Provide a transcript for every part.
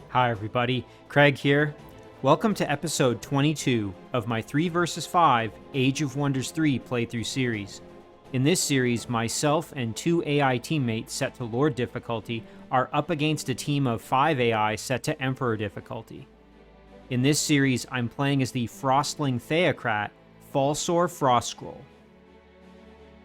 Hi everybody, Craig here. Welcome to episode 22 of my 3 vs 5 Age of Wonders 3 playthrough series. In this series, myself and 2 AI teammates set to Lord difficulty are up against a team of 5 AI set to Emperor difficulty. In this series, I'm playing as the Frostling Theocrat, Falsor Frostscroll.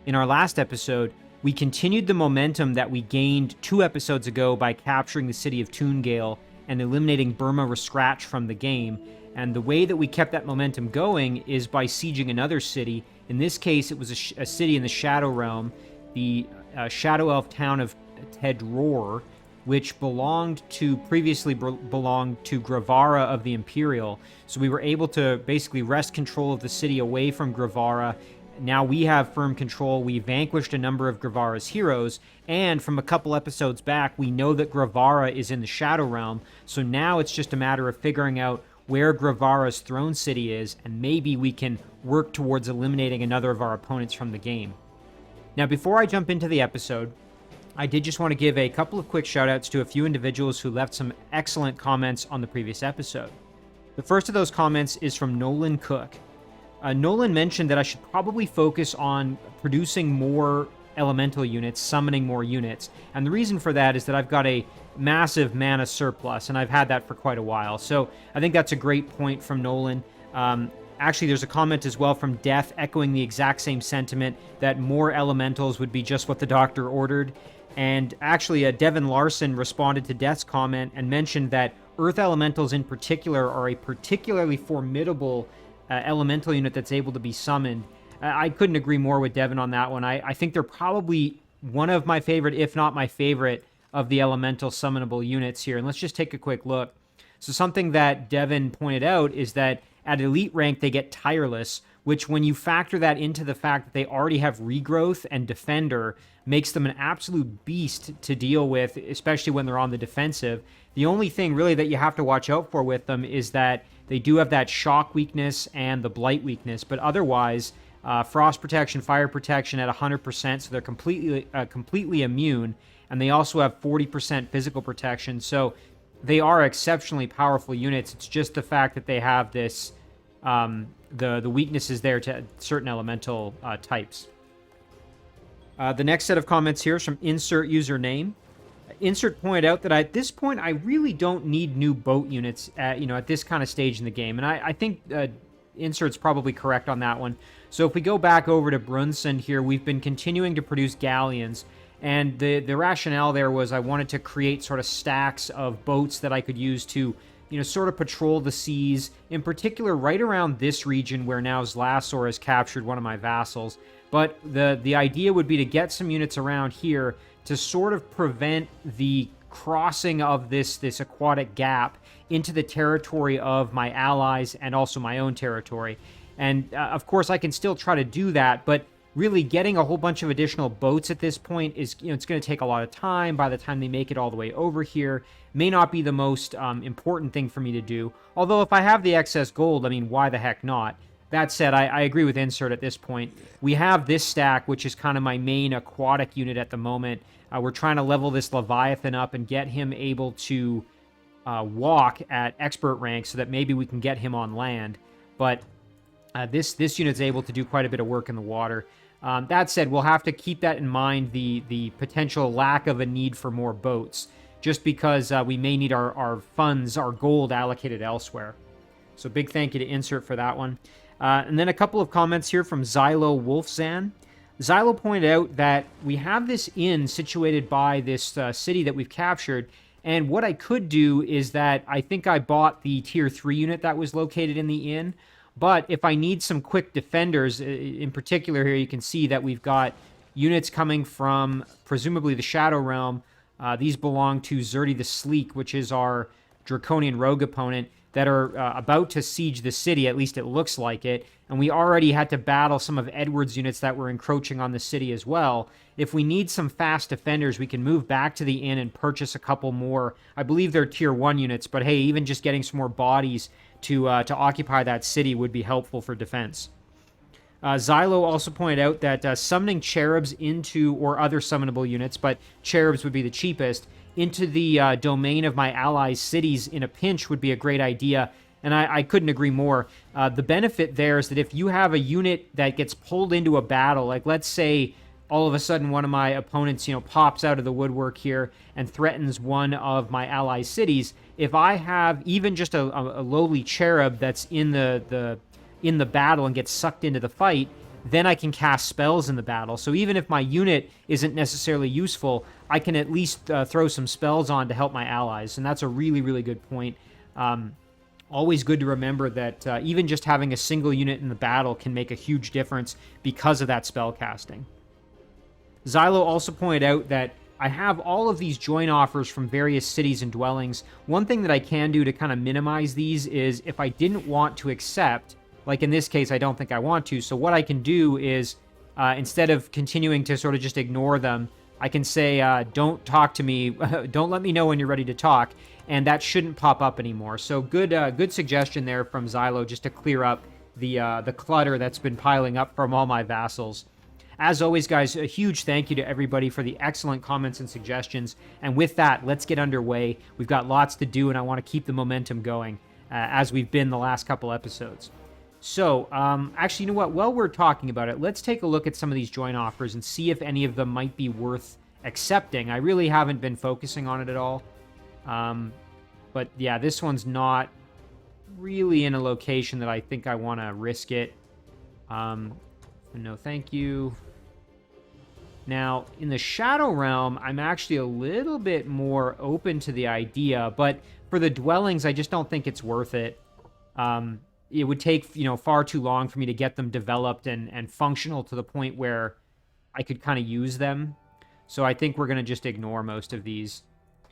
In our last episode, we continued the momentum that we gained 2 episodes ago by capturing the city of Tungail and eliminating Burma Rescratch from the game, and the way that we kept that momentum going is by sieging another city. In this case, it was a city in the Shadow Realm, the Shadow Elf town of Tedroar, which previously belonged to Grevara of the Imperial. So we were able to basically wrest control of the city away from Grevara. Now we have firm control. We vanquished a number of Grevara's heroes, and from a couple episodes back, we know that Grevara is in the Shadow Realm, so now it's just a matter of figuring out where Grevara's throne city is, and maybe we can work towards eliminating another of our opponents from the game. Now, before I jump into the episode, I did just want to give a couple of quick shoutouts to a few individuals who left some excellent comments on the previous episode. The first of those comments is from Nolan Cook. Nolan mentioned that I should probably focus on producing more elemental units, summoning more units, and the reason for that is that I've got a massive mana surplus, and I've had that for quite a while, so I think that's a great point from Nolan. Actually, there's a comment as well from Death echoing the exact same sentiment, that more elementals would be just what the doctor ordered, and actually Devin Larson responded to Death's comment and mentioned that Earth Elementals in particular are a particularly formidable elemental unit that's able to be summoned. I couldn't agree more with Devin on that one. I think they're probably one of my favorite, if not my favorite, of the elemental summonable units here. And let's just take a quick look. So something that Devin pointed out is that at elite rank, they get tireless, which when you factor that into the fact that they already have regrowth and defender, makes them an absolute beast to deal with, especially when they're on the defensive. The only thing really that you have to watch out for with them is that they do have that shock weakness and the blight weakness, but otherwise, frost protection, fire protection at 100%, so they're completely immune, and they also have 40% physical protection, so they are exceptionally powerful units. It's just the fact that they have this, the weaknesses there to certain elemental types. The next set of comments here is from Insert Username. Insert pointed out that at this point, I really don't need new boat units at this kind of stage in the game. And I think Insert's probably correct on that one. So if we go back over to Brunson here, we've been continuing to produce galleons. And the rationale there was I wanted to create sort of stacks of boats that I could use to, sort of patrol the seas, in particular right around this region where now Zlasor has captured one of my vassals. But the idea would be to get some units around here to sort of prevent the crossing of this aquatic gap into the territory of my allies and also my own territory. And of course, I can still try to do that, but really getting a whole bunch of additional boats at this point is, it's going to take a lot of time. By the time they make it all the way over here, may not be the most important thing for me to do. Although if I have the excess gold, I mean, why the heck not? That said, I agree with Insert at this point. We have this stack, which is kind of my main aquatic unit at the moment. We're trying to level this Leviathan up and get him able to walk at expert rank so that maybe we can get him on land. But this unit's able to do quite a bit of work in the water. That said, we'll have to keep that in mind, the potential lack of a need for more boats, just because we may need our funds, our gold allocated elsewhere. So big thank you to Insert for that one. And then a couple of comments here from Xylo Wolfzan. Xylo pointed out that we have this inn situated by this city that we've captured, and what I could do is that I think I bought the tier 3 unit that was located in the inn, but if I need some quick defenders, in particular here you can see that we've got units coming from presumably the Shadow Realm. These belong to Zerti the Sleek, which is our Draconian rogue opponent, that are about to siege the city, at least it looks like it, and we already had to battle some of Edward's units that were encroaching on the city as well. If we need some fast defenders, we can move back to the inn and purchase a couple more. I believe they're tier 1 units, but hey, even just getting some more bodies to occupy that city would be helpful for defense. Xylo also pointed out that summoning cherubs into, or other summonable units, but cherubs would be the cheapest, into the domain of my allies' cities in a pinch would be a great idea, and I couldn't agree more. The benefit there is that if you have a unit that gets pulled into a battle, like let's say all of a sudden one of my opponents, pops out of the woodwork here and threatens one of my allies' cities, if I have even just a lowly cherub that's in the battle and gets sucked into the fight, then I can cast spells in the battle. So even if my unit isn't necessarily useful, I can at least throw some spells on to help my allies, and that's a really, really good point. Always good to remember that even just having a single unit in the battle can make a huge difference because of that spell casting. Xylo also pointed out that I have all of these join offers from various cities and dwellings. One thing that I can do to kind of minimize these is if I didn't want to accept, like in this case, I don't think I want to. So what I can do is instead of continuing to sort of just ignore them, I can say, don't talk to me. Don't let me know when you're ready to talk. And that shouldn't pop up anymore. So good suggestion there from Xylo just to clear up the clutter that's been piling up from all my vassals. As always, guys, a huge thank you to everybody for the excellent comments and suggestions. And with that, let's get underway. We've got lots to do, and I want to keep the momentum going as we've been the last couple episodes. So, actually, you know what? While we're talking about it, let's take a look at some of these join offers and see if any of them might be worth accepting. I really haven't been focusing on it at all. But yeah, this one's not really in a location that I think I want to risk it. No, thank you. Now, in the Shadow Realm, I'm actually a little bit more open to the idea, but for the dwellings, I just don't think it's worth it. It would take, far too long for me to get them developed and functional to the point where I could kind of use them. So I think we're going to just ignore most of these.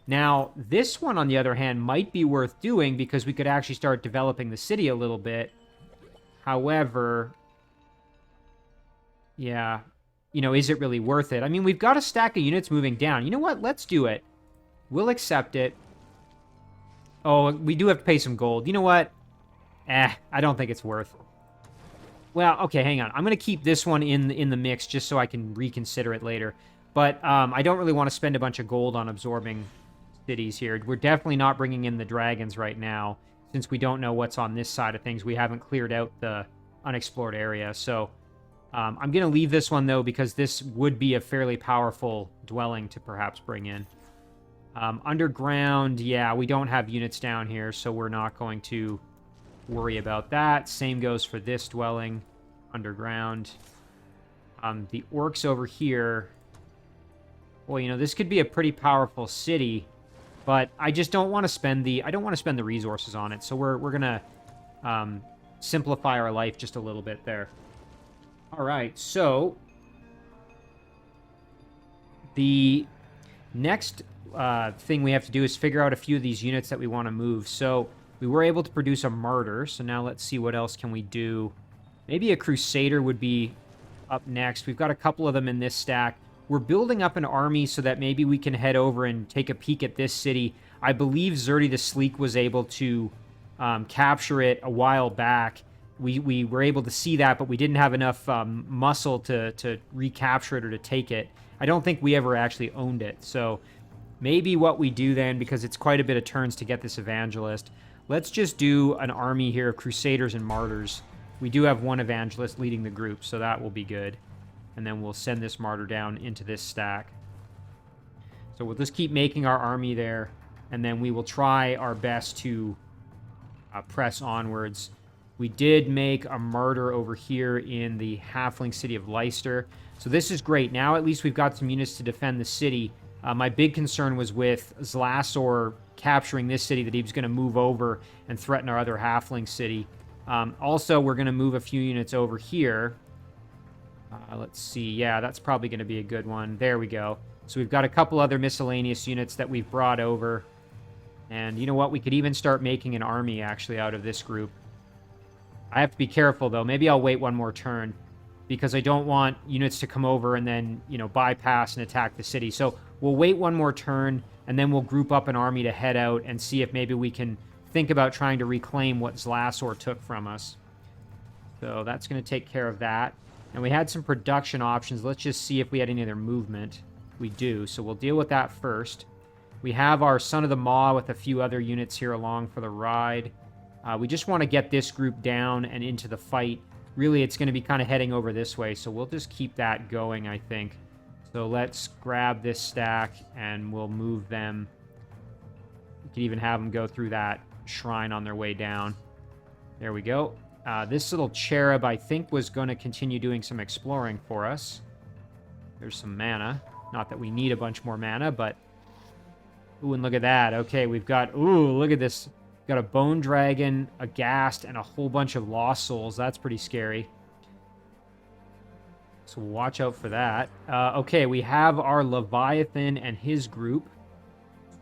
Now, this one, on the other hand, might be worth doing because we could actually start developing the city a little bit. However, yeah, is it really worth it? I mean, we've got a stack of units moving down. You know what? Let's do it. We'll accept it. Oh, we do have to pay some gold. You know what? I don't think it's worth. Well, okay, hang on. I'm going to keep this one in the mix just so I can reconsider it later. But I don't really want to spend a bunch of gold on absorbing cities here. We're definitely not bringing in the dragons right now, since we don't know what's on this side of things. We haven't cleared out the unexplored area. So I'm going to leave this one, though, because this would be a fairly powerful dwelling to perhaps bring in. Underground, yeah, we don't have units down here, so we're not going to worry about that. Same goes for this dwelling, underground. The orcs over here, well, this could be a pretty powerful city, but I just don't want to spend the resources on it. So we're gonna simplify our life just a little bit there. All right, so the next thing we have to do is figure out a few of these units that we want to move. So we were able to produce a martyr, so now let's see what else can we do. Maybe a crusader would be up next. We've got a couple of them in this stack. We're building up an army so that maybe we can head over and take a peek at this city. I believe Zerti the Sleek was able to capture it a while back. We were able to see that, but we didn't have enough muscle to recapture it or to take it. I don't think we ever actually owned it. So maybe what we do then, because it's quite a bit of turns to get this evangelist, let's just do an army here of crusaders and martyrs. We do have one evangelist leading the group, so that will be good. And then we'll send this martyr down into this stack. So we'll just keep making our army there, and then we will try our best to press onwards. We did make a martyr over here in the halfling city of Leicester. So this is great. Now at least we've got some units to defend the city. My big concern was with Zlasor capturing this city, that he was going to move over and threaten our other halfling city. Also, we're going to move a few units over here. Let's see. Yeah, that's probably going to be a good one. There we go. So we've got a couple other miscellaneous units that we've brought over. And you know what? We could even start making an army, actually, out of this group. I have to be careful, though. Maybe I'll wait one more turn, because I don't want units to come over and then, bypass and attack the city. So we'll wait one more turn, and then we'll group up an army to head out and see if maybe we can think about trying to reclaim what Zlasor took from us. So that's going to take care of that. And we had some production options. Let's just see if we had any other movement. We do, so we'll deal with that first. We have our Son of the Maw with a few other units here along for the ride. We just want to get this group down and into the fight. Really, it's going to be kind of heading over this way, so we'll just keep that going, I think. So let's grab this stack, and we'll move them. We could even have them go through that shrine on their way down. There we go. This little cherub, I think, was going to continue doing some exploring for us. There's some mana. Not that we need a bunch more mana, but... Ooh, and look at that. Okay, we've got... Ooh, look at this. Got a Bone Dragon, a Ghast, and a whole bunch of Lost Souls. That's pretty scary. So watch out for that. Okay, we have our Leviathan and his group.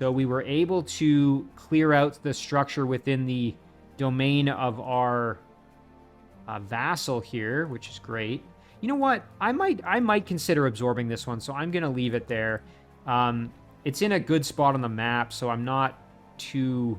So we were able to clear out the structure within the domain of our vassal here, which is great. You know what? I might consider absorbing this one, so I'm going to leave it there. It's in a good spot on the map, so I'm not too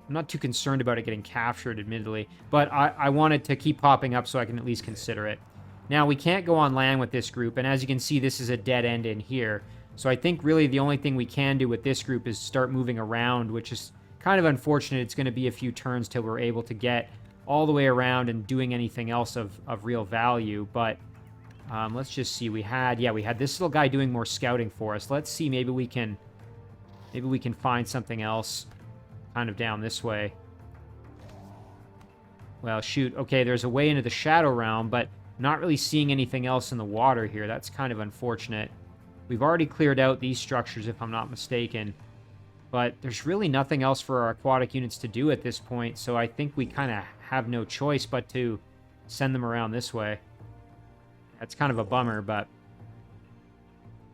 concerned about it getting captured, admittedly. But I want it to keep popping up so I can at least consider it. Now, we can't go on land with this group, and as you can see, this is a dead end in here. So I think really the only thing we can do with this group is start moving around, which is kind of unfortunate. It's going to be a few turns till we're able to get all the way around and doing anything else of real value. But let's just see. We had this little guy doing more scouting for us. Let's see. Maybe we can find something else kind of down this way. Well, shoot. Okay, there's a way into the Shadow Realm, but not really seeing anything else in the water here. That's kind of unfortunate. We've already cleared out these structures, if I'm not mistaken. But there's really nothing else for our aquatic units to do at this point, so I think we kind of have no choice but to send them around this way. That's kind of a bummer, but...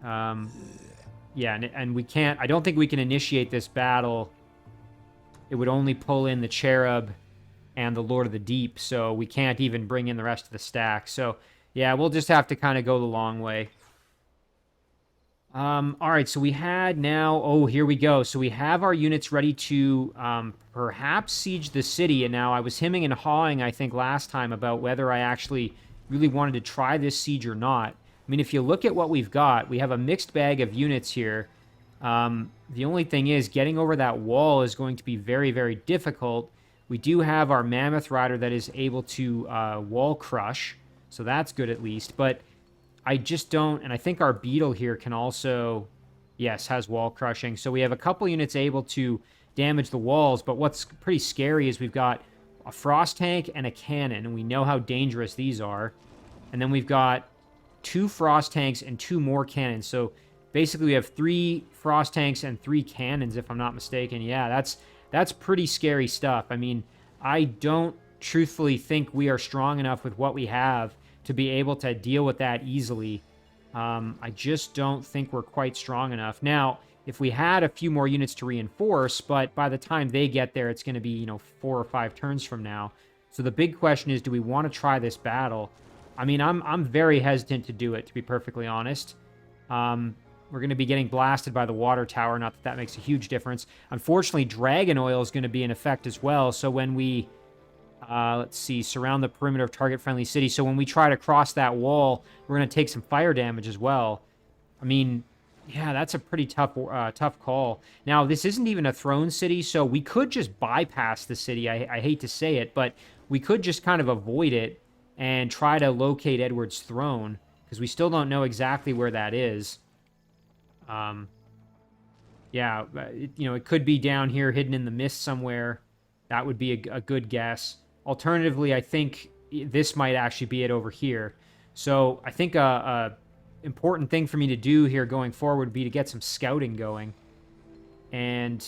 yeah, and we can't... I don't think we can initiate this battle. It would only pull in the Cherub and the Lord of the Deep, so we can't even bring in the rest of the stack. So, yeah, we'll just have to kind of go the long way. Alright, so we had now... Oh, here we go. So we have our units ready to perhaps siege the city. And now I was hemming and hawing, I think, last time about whether I actually really wanted to try this siege or not. I mean, if you look at what we've got, we have a mixed bag of units here. The only thing is, getting over that wall is going to be very, very difficult. We do have our Mammoth Rider that is able to wall crush, so that's good at least. But I just don't, and I think our Beetle here can also, yes, has wall crushing. So we have a couple units able to damage the walls, but what's pretty scary is we've got a Frost Tank and a Cannon, and we know how dangerous these are. And then we've got 2 Frost Tanks and 2 more Cannons. So basically we have 3 Frost Tanks and 3 Cannons, if I'm not mistaken. Yeah, that's pretty scary stuff. I mean, I don't truthfully think we are strong enough with what we have to be able to deal with that easily. I just don't think we're quite strong enough. Now, if we had a few more units to reinforce, but by the time they get there, it's going to be, 4 or 5 turns from now. So the big question is, do we want to try this battle? I mean, I'm very hesitant to do it, to be perfectly honest. We're going to be getting blasted by the water tower, not that that makes a huge difference. Unfortunately, Dragon Oil is going to be in effect as well, so when we... let's see, surround the perimeter of target-friendly city. So when we try to cross that wall, we're going to take some fire damage as well. I mean, yeah, that's a pretty tough call. Now, this isn't even a throne city, so we could just bypass the city. I hate to say it, but we could just kind of avoid it and try to locate Edward's throne, because we still don't know exactly where that is. Yeah, it could be down here, hidden in the mist somewhere. That would be a good guess. Alternatively, I think this might actually be it over here. So I think a important thing for me to do here going forward would be to get some scouting going. And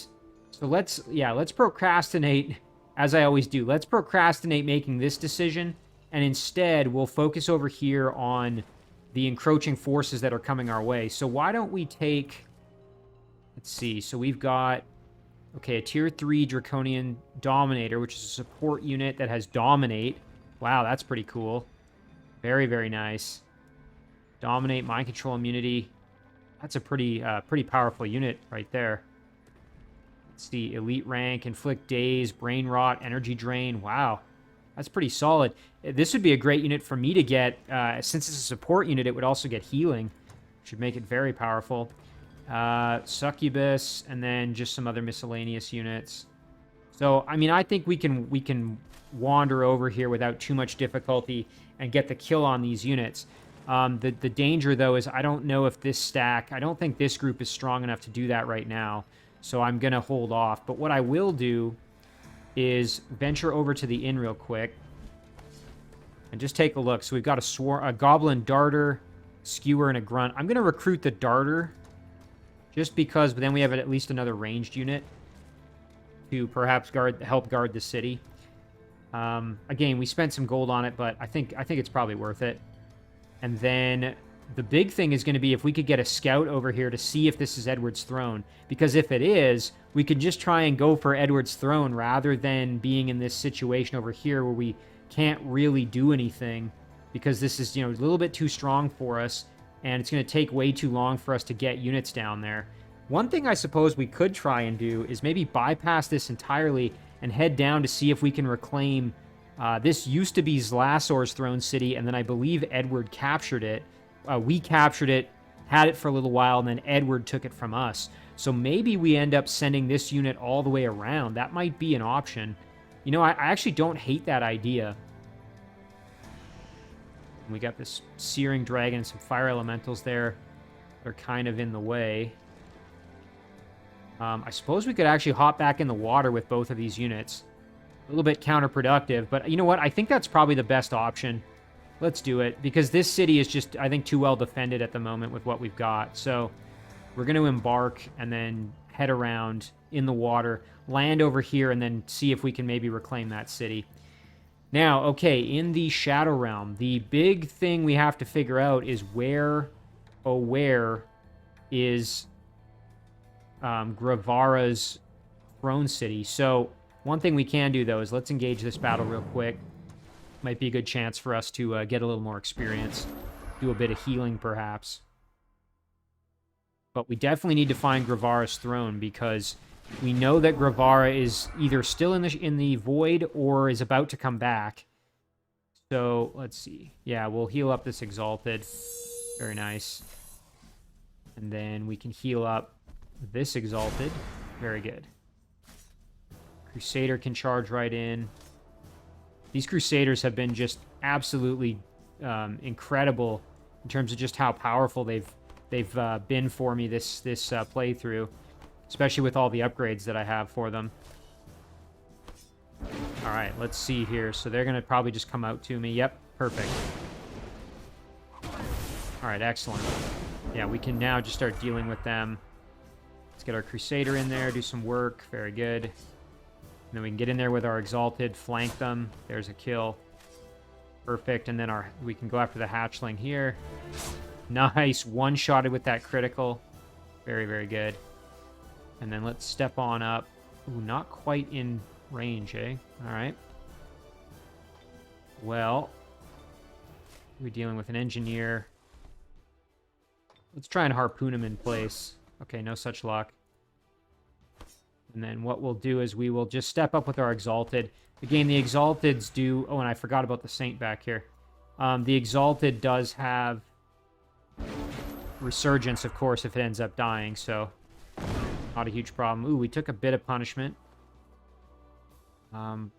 so let's procrastinate, as I always do. Let's procrastinate making this decision, and instead we'll focus over here on the encroaching forces that are coming our way. So why don't we take... Let's see. So we've got... Okay, a Tier 3 Draconian Dominator, which is a support unit that has Dominate. Wow, that's pretty cool. Very, very nice. Dominate, Mind Control Immunity. That's a pretty powerful unit right there. Let's see, Elite Rank, Inflict Daze, Brain Rot, Energy Drain. Wow, that's pretty solid. This would be a great unit for me to get. Since it's a support unit, it would also get Healing. Should make it very powerful. Succubus, and then just some other miscellaneous units. So, I mean, I think we can wander over here without too much difficulty and get the kill on these units. The danger, though, is I don't know if this stack... I don't think this group is strong enough to do that right now, so I'm going to hold off. But what I will do is venture over to the inn real quick and just take a look. So we've got a Goblin Darter, Skewer, and a Grunt. I'm going to recruit the Darter just because, but then we have at least another ranged unit to perhaps help guard the city. Again, we spent some gold on it, but I think it's probably worth it. And then the big thing is going to be if we could get a scout over here to see if this is Edward's throne. Because if it is, we could just try and go for Edward's throne rather than being in this situation over here where we can't really do anything because this is, a little bit too strong for us, and it's going to take way too long for us to get units down there. One thing I suppose we could try and do is maybe bypass this entirely and head down to see if we can reclaim... this used to be Zlasor's throne city, and then I believe Edward captured it. We captured it, had it for a little while, and then Edward took it from us. So maybe we end up sending this unit all the way around. That might be an option. I actually don't hate that idea. We got this Searing Dragon and some Fire Elementals there. They're kind of in the way. I suppose we could actually hop back in the water with both of these units. A little bit counterproductive, but you know what? I think that's probably the best option. Let's do it, because this city is just, I think, too well defended at the moment with what we've got. So we're going to embark and then head around in the water, land over here, and then see if we can maybe reclaim that city. Now, okay, in the Shadow Realm, the big thing we have to figure out is where is Grevara's throne city. So one thing we can do, though, is let's engage this battle real quick. Might be a good chance for us to get a little more experience. Do a bit of healing, perhaps. But we definitely need to find Grevara's throne, because we know that Grevara is either still in the void or is about to come back. So, let's see. Yeah, we'll heal up this Exalted. Very nice. And then we can heal up this Exalted. Very good. Crusader can charge right in. These Crusaders have been just absolutely incredible in terms of just how powerful they've been for me this playthrough, especially with all the upgrades that I have for them. All right, let's see here. So they're going to probably just come out to me. Yep, perfect. All right, excellent. Yeah, we can now just start dealing with them. Let's get our Crusader in there, do some work. Very good. And then we can get in there with our Exalted, flank them. There's a kill. Perfect. And then we can go after the Hatchling here. Nice. One-shotted with that critical. Very, very good. And then let's step on up. Ooh, not quite in range, eh? All right. Well, we're dealing with an Engineer. Let's try and harpoon him in place. Okay, no such luck. And then what we'll do is we will just step up with our Exalted. Again, the Exalteds do... Oh, and I forgot about the Saint back here. The Exalted does have Resurgence, of course, if it ends up dying, so not a huge problem. Ooh, we took a bit of punishment. Now,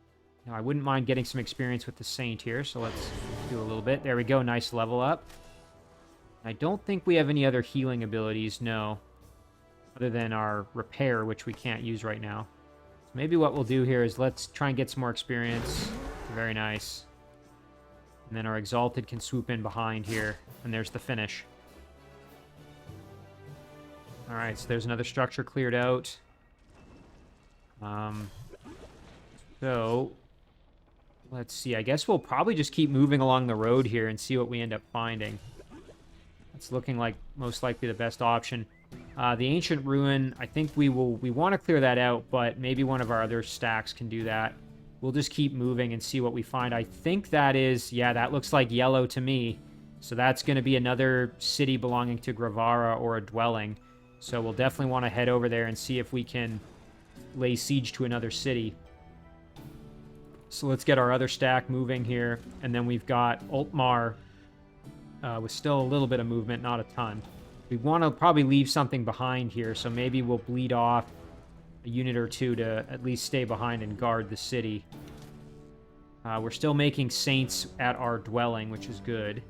I wouldn't mind getting some experience with the Saint here, so let's do a little bit. There we go, nice level up. I don't think we have any other healing abilities, no. Other than our repair, which we can't use right now. So maybe what we'll do here is let's try and get some more experience. Very nice. And then our Exalted can swoop in behind here. And there's the finish. Alright, so there's another structure cleared out. So, let's see. I guess we'll probably just keep moving along the road here and see what we end up finding. That's looking like most likely the best option. The Ancient Ruin, I think we want to clear that out, but maybe one of our other stacks can do that. We'll just keep moving and see what we find. I think that is, yeah, that looks like yellow to me. So that's going to be another city belonging to Grevara or a dwelling. So we'll definitely want to head over there and see if we can lay siege to another city. So let's get our other stack moving here. And then we've got Altmar with still a little bit of movement, not a ton. We want to probably leave something behind here, so maybe we'll bleed off a unit or two to at least stay behind and guard the city. We're still making saints at our dwelling, which is good.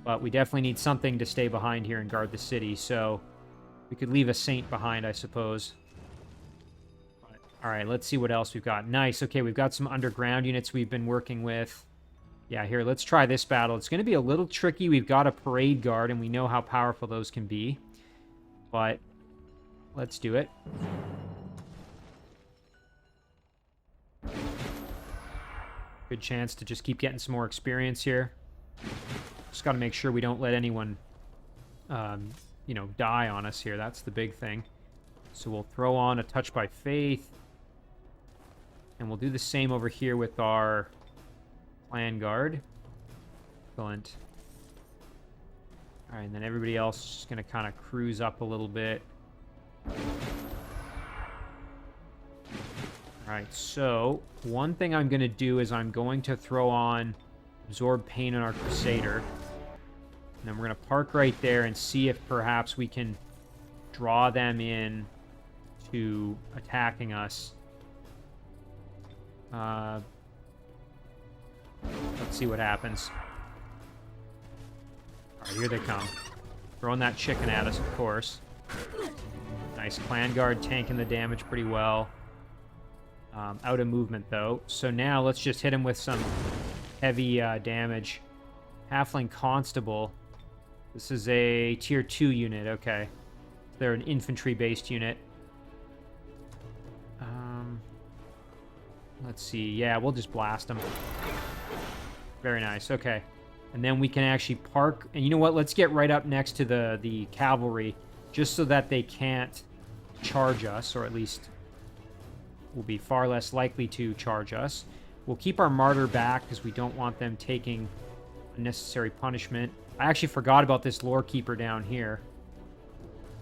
But we definitely need something to stay behind here and guard the city, so we could leave a saint behind, I suppose. But, all right, let's see what else we've got. Nice. Okay, we've got some underground units we've been working with. Yeah, here, let's try this battle. It's going to be a little tricky. We've got a parade guard, and we know how powerful those can be. But let's do it. Good chance to just keep getting some more experience here. Just got to make sure we don't let anyone, you know, die on us here. That's the big thing. So we'll throw on a Touch by Faith. And we'll do the same over here with our Clan Guard. Excellent. All right, and then everybody else is just going to kind of cruise up a little bit. All right, so one thing I'm going to do is I'm going to throw on Absorb Pain on our Crusader. And then we're going to park right there and see if perhaps we can draw them in to attacking us. Let's see what happens. All right, here they come. Throwing that chicken at us, of course. Nice Clan Guard tanking the damage pretty well. Out of movement, though. So now let's just hit him with some heavy damage. Halfling Constable. This is a tier 2 unit. Okay. They're an infantry-based unit. Let's see. Yeah, we'll just blast them. Very nice. Okay. And then we can actually park. And you know what? Let's get right up next to the cavalry, just so that they can't charge us, or at least will be far less likely to charge us. We'll keep our martyr back because we don't want them taking unnecessary punishment. I actually forgot about this lore keeper down here.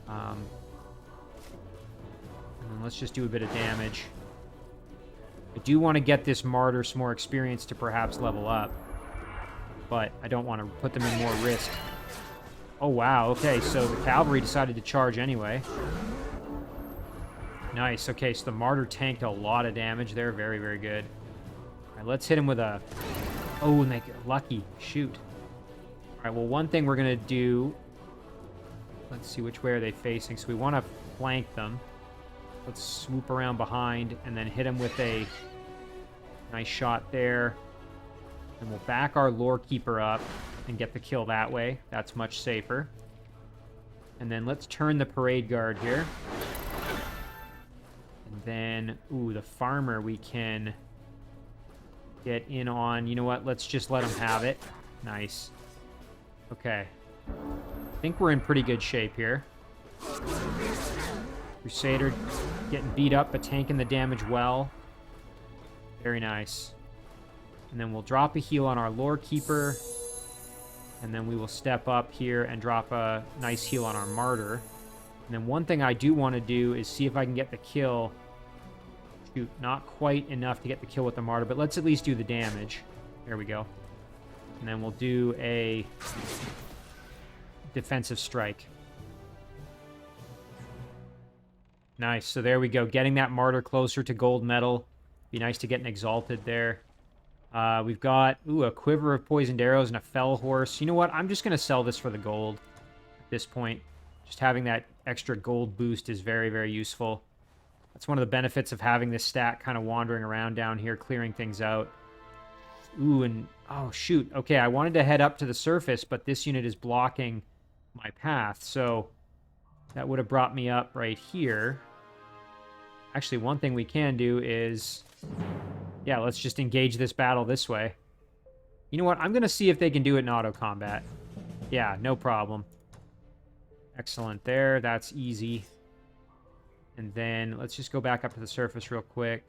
And then let's just do a bit of damage. I do want to get this martyr some more experience to perhaps level up, but I don't want to put them in more risk. Oh, wow. Okay, so the cavalry decided to charge anyway. Nice. Okay, so the martyr tanked a lot of damage there. Very, very good. All right, let's hit him with a... Oh, and they get lucky. Shoot. All right, well, one thing we're going to do... Let's see, which way are they facing? So we want to flank them. Let's swoop around behind and then hit him with a nice shot there. And we'll back our lore keeper up and get the kill that way. That's much safer. And then let's turn the parade guard here. And then, ooh, the farmer we can get in on. You know what? Let's just let him have it. Nice. Okay. I think we're in pretty good shape here. Crusader getting beat up, but tanking the damage well. Very nice. And then we'll drop a heal on our lore keeper. And then we will step up here and drop a nice heal on our martyr. And then one thing I do want to do is see if I can get the kill. Shoot, not quite enough to get the kill with the martyr, but let's at least do the damage. There we go. And then we'll do a defensive strike. Nice. So there we go. Getting that martyr closer to gold medal. Be nice to get an exalted there. We've got, ooh, a quiver of poisoned arrows and a fell horse. You know what? I'm just going to sell this for the gold at this point. Just having that extra gold boost is very, very useful. That's one of the benefits of having this stat kind of wandering around down here, clearing things out. Ooh, and, oh, shoot. Okay, I wanted to head up to the surface, but this unit is blocking my path, so that would have brought me up right here. Actually, one thing we can do is... Yeah, let's just engage this battle this way. You know what? I'm going to see if they can do it in auto combat. Yeah, no problem. Excellent there. That's easy. And then let's just go back up to the surface real quick.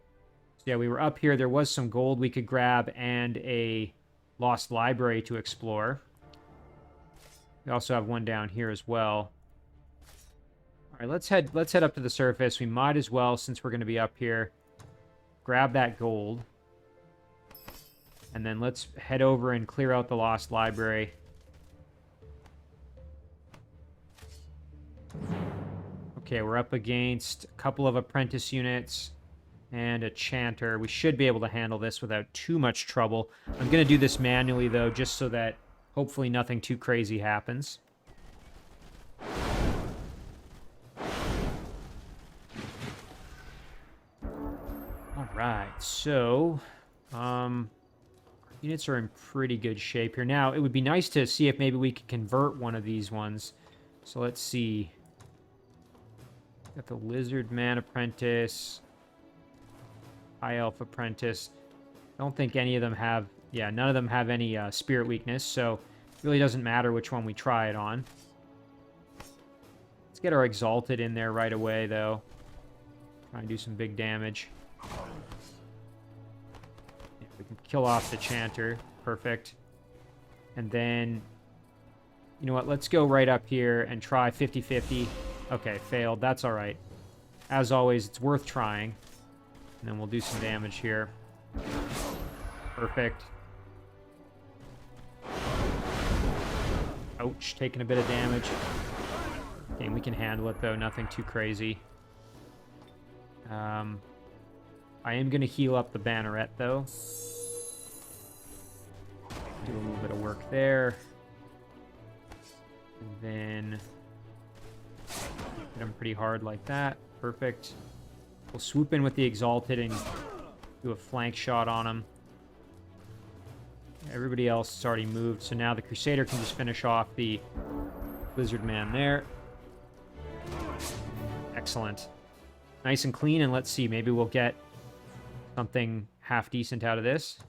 So yeah, we were up here. There was some gold we could grab and a lost library to explore. We also have one down here as well. All right, let's head up to the surface. We might as well, since we're going to be up here, grab that gold. And then let's head over and clear out the lost library. Okay, we're up against a couple of apprentice units and a chanter. We should be able to handle this without too much trouble. I'm going to do this manually, though, just so that hopefully nothing too crazy happens. All right, so units are in pretty good shape here. Now, it would be nice to see if maybe we could convert one of these ones. So let's see. Got the Lizard Man Apprentice, High Elf Apprentice. I don't think any of them have, yeah, none of them have any spirit weakness, so it really doesn't matter which one we try it on. Let's get our Exalted in there right away, though. Try and do some big damage. Yeah, we can kill off the Chanter. Perfect. And then, you know what, let's go right up here and try 50-50. Okay, failed. That's all right. As always, it's worth trying. And then we'll do some damage here. Perfect. Ouch, taking a bit of damage. Okay, we can handle it, though. Nothing too crazy. I am going to heal up the Banneret, though. Do a little bit of work there. And then hit him pretty hard like that. Perfect. We'll swoop in with the Exalted and do a flank shot on him. Everybody else has already moved, so now the Crusader can just finish off the Lizard Man there. Excellent. Nice and clean, and let's see, maybe we'll get something half decent out of this.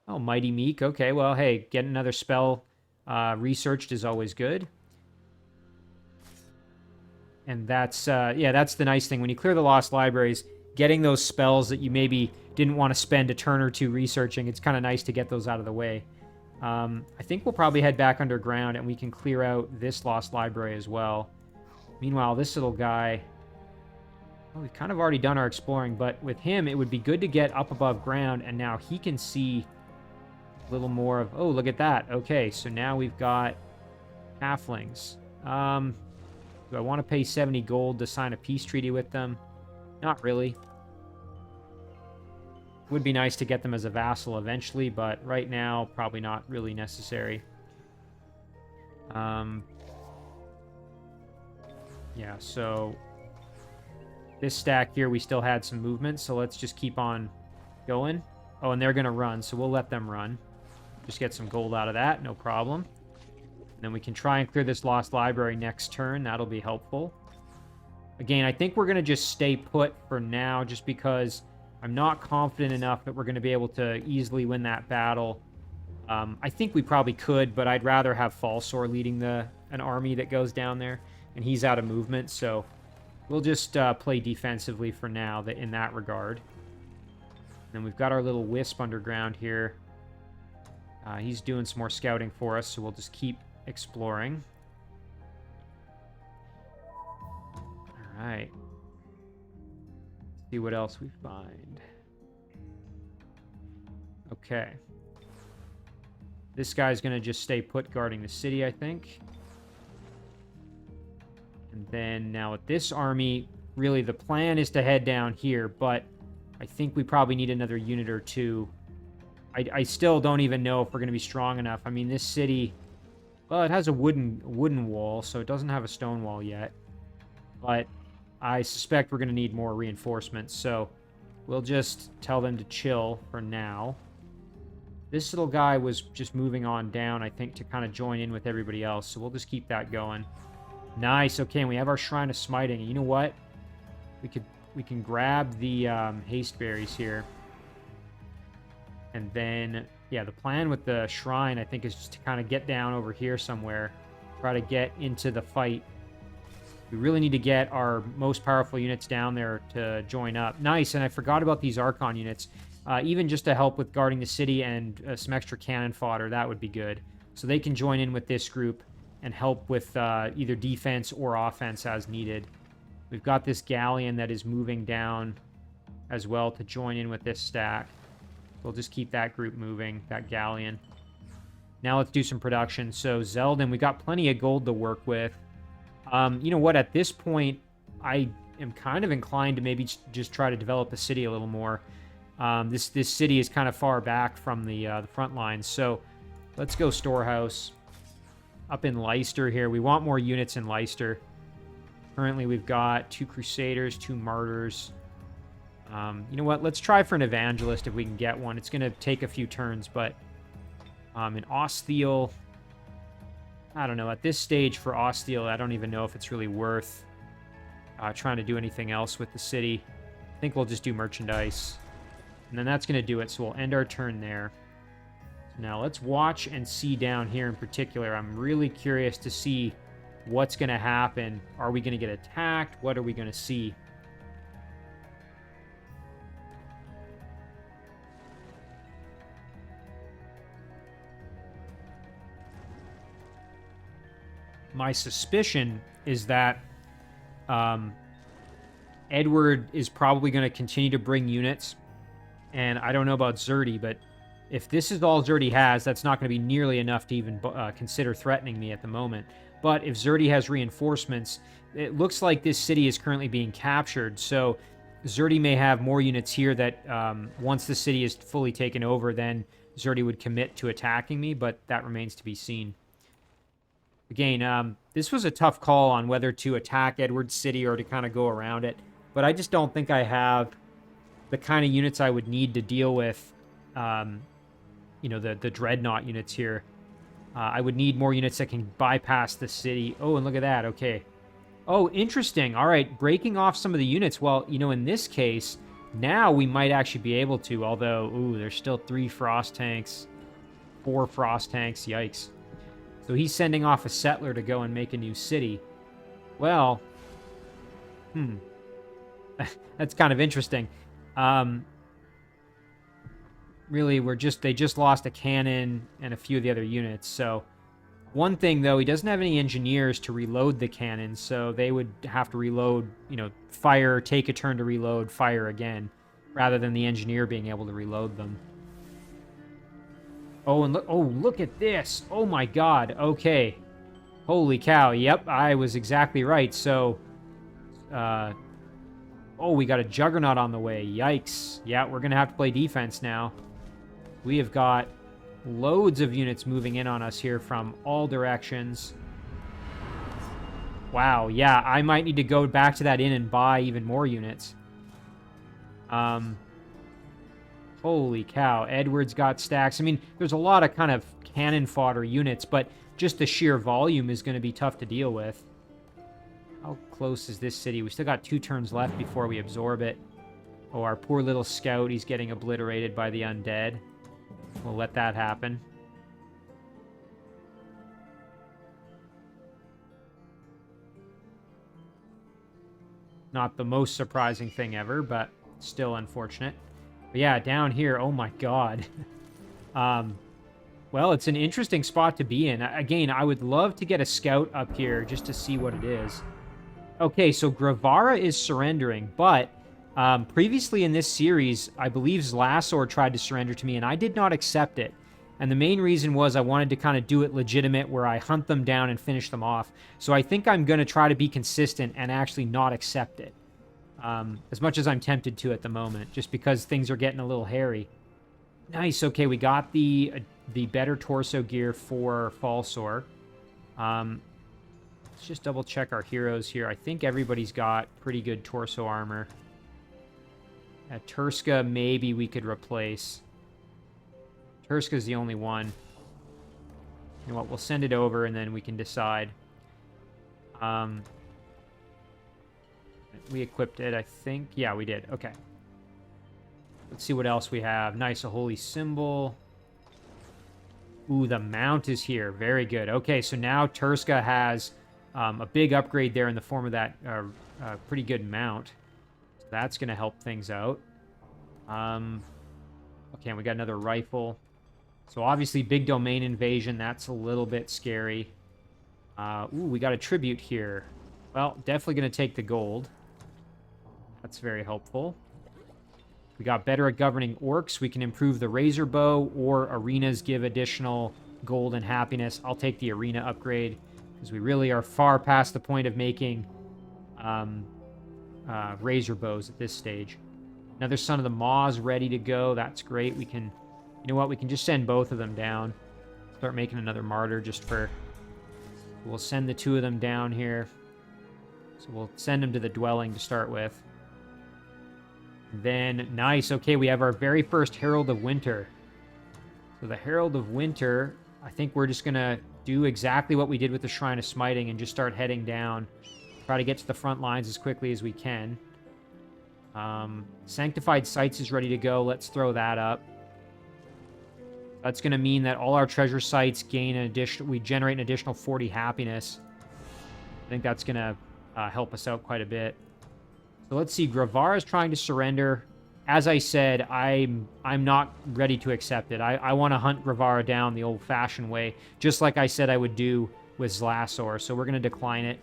Oh, Mighty Meek. Okay, well, hey, getting another spell researched is always good. And that's, yeah, that's the nice thing. When you clear the Lost Libraries, getting those spells that you maybe didn't want to spend a turn or two researching, it's kind of nice to get those out of the way. I think we'll probably head back underground and we can clear out this Lost Library as well. Meanwhile, this little guy, well, we've kind of already done our exploring, but with him, it would be good to get up above ground, and now he can see a little more of, oh, look at that. Okay, so now we've got halflings. Do I want to pay 70 gold to sign a peace treaty with them? Not really. Would be nice to get them as a vassal eventually, but right now, probably not really necessary. Yeah, so this stack here, we still had some movement, so let's just keep on going. Oh, and they're going to run, so we'll let them run. Just get some gold out of that, no problem. And then we can try and clear this Lost Library next turn. That'll be helpful. Again, I think we're going to just stay put for now, just because I'm not confident enough that we're going to be able to easily win that battle. I think we probably could, but I'd rather have Falsor leading an army that goes down there, and he's out of movement, so we'll just play defensively for now in that regard. And then we've got our little Wisp underground here. He's doing some more scouting for us, so we'll just keep exploring. All right. See what else we find. Okay. This guy's going to just stay put guarding the city, I think. And then now with this army, really the plan is to head down here, but I think we probably need another unit or two. I still don't even know if we're going to be strong enough. I mean, this city, well, it has a wooden wall, so it doesn't have a stone wall yet. But I suspect we're going to need more reinforcements, so we'll just tell them to chill for now. This little guy was just moving on down, I think, to kind of join in with everybody else, so we'll just keep that going. Nice. Okay, and we have our Shrine of Smiting. And you know what? We can grab the haste berries here. And then, yeah, the plan with the shrine, I think, is just to kind of get down over here somewhere. Try to get into the fight. We really need to get our most powerful units down there to join up. Nice, and I forgot about these Archon units. Even just to help with guarding the city and some extra cannon fodder, that would be good. So they can join in with this group and help with either defense or offense as needed. We've got this galleon that is moving down as well to join in with this stack. We'll just keep that group moving, that galleon. Now let's do some production. So Zeldin, we got plenty of gold to work with. You know what? At this point, I am kind of inclined to maybe just try to develop the city a little more. This city is kind of far back from the front lines, so let's go storehouse. Up in Leicester here, we want more units in Leicester. Currently, we've got 2 Crusaders, 2 Martyrs. You know what? Let's try for an Evangelist if we can get one. It's going to take a few turns, but in Ostiel, I don't know. At this stage for Ostiel, I don't even know if it's really worth trying to do anything else with the city. I think we'll just do merchandise. And then that's going to do it, so we'll end our turn there. Now, let's watch and see down here in particular. I'm really curious to see what's going to happen. Are we going to get attacked? What are we going to see? My suspicion is that Edward is probably going to continue to bring units. And I don't know about Zerdy, but if this is all Zerdy has, that's not going to be nearly enough to even consider threatening me at the moment. But if Zerdy has reinforcements, it looks like this city is currently being captured. So Zerdy may have more units here that once the city is fully taken over, then Zerdy would commit to attacking me, but that remains to be seen. Again, this was a tough call on whether to attack Edward's city or to kind of go around it. But I just don't think I have the kind of units I would need to deal with, you know, the Dreadnought units here. I would need more units that can bypass the city. Oh, and look at that. Okay. Oh, interesting. All right, breaking off some of the units. Well, you know, in this case, now we might actually be able to, although, ooh, there's still 3 Frost tanks, 4 Frost tanks. Yikes. So he's sending off a settler to go and make a new city. Well, that's kind of interesting. Really, they just lost a cannon and a few of the other units. So one thing, though, he doesn't have any engineers to reload the cannons, so they would have to reload, you know, fire, take a turn to reload, fire again, rather than the engineer being able to reload them. Oh, and look at this. Oh my god. Okay. Holy cow. Yep, I was exactly right. So, oh, we got a Juggernaut on the way. Yikes. Yeah, we're going to have to play defense now. We have got loads of units moving in on us here from all directions. Wow, yeah, I might need to go back to that inn and buy even more units. Holy cow, Edward's got stacks. I mean, there's a lot of kind of cannon fodder units, but just the sheer volume is going to be tough to deal with. How close is this city? We still got 2 turns left before we absorb it. Oh, our poor little scout, he's getting obliterated by the undead. We'll let that happen. Not the most surprising thing ever, but still unfortunate. But yeah, down here, oh my god. Well, it's an interesting spot to be in. Again, I would love to get a scout up here just to see what it is. Okay, so Grevara is surrendering, but previously in this series, I believe Zlasor tried to surrender to me, and I did not accept it. And the main reason was I wanted to kind of do it legitimate, where I hunt them down and finish them off. So I think I'm going to try to be consistent and actually not accept it. As much as I'm tempted to at the moment, just because things are getting a little hairy. Nice, okay, we got the better torso gear for Falsor. Let's just double check our heroes here. I think everybody's got pretty good torso armor. At Turska, maybe we could replace. Turska's the only one. You know what, we'll send it over and then we can decide. We equipped it, I think. Yeah, we did. Okay. Let's see what else we have. Nice, a holy symbol. Ooh, the mount is here. Very good. Okay, so now Turska has a big upgrade there in the form of that pretty good mount. So that's going to help things out. Okay, and we got another rifle. So obviously, big domain invasion. That's a little bit scary. Ooh, we got a tribute here. Well, definitely going to take the gold. That's very helpful. We got better at governing orcs. We can improve the razor bow, or arenas give additional gold and happiness. I'll take the arena upgrade, because we really are far past the point of making razor bows at this stage. Another Son of the Maws ready to go. That's great. We can, you know what? We can just send both of them down. Start making another martyr just for... We'll send the 2 of them down here. So we'll send them to the dwelling to start with. Then, nice. Okay, we have our very first Herald of Winter. So the Herald of Winter, I think we're just going to do exactly what we did with the Shrine of Smiting and just start heading down. Try to get to the front lines as quickly as we can. Sanctified Sites is ready to go. Let's throw that up. That's going to mean that all our treasure sites gain an additional... We generate an additional 40 happiness. I think that's going to help us out quite a bit. So let's see. Grevara is trying to surrender. As I said, I'm not ready to accept it. I want to hunt Grevara down the old-fashioned way, just like I said I would do with Zlasor. So we're going to decline it.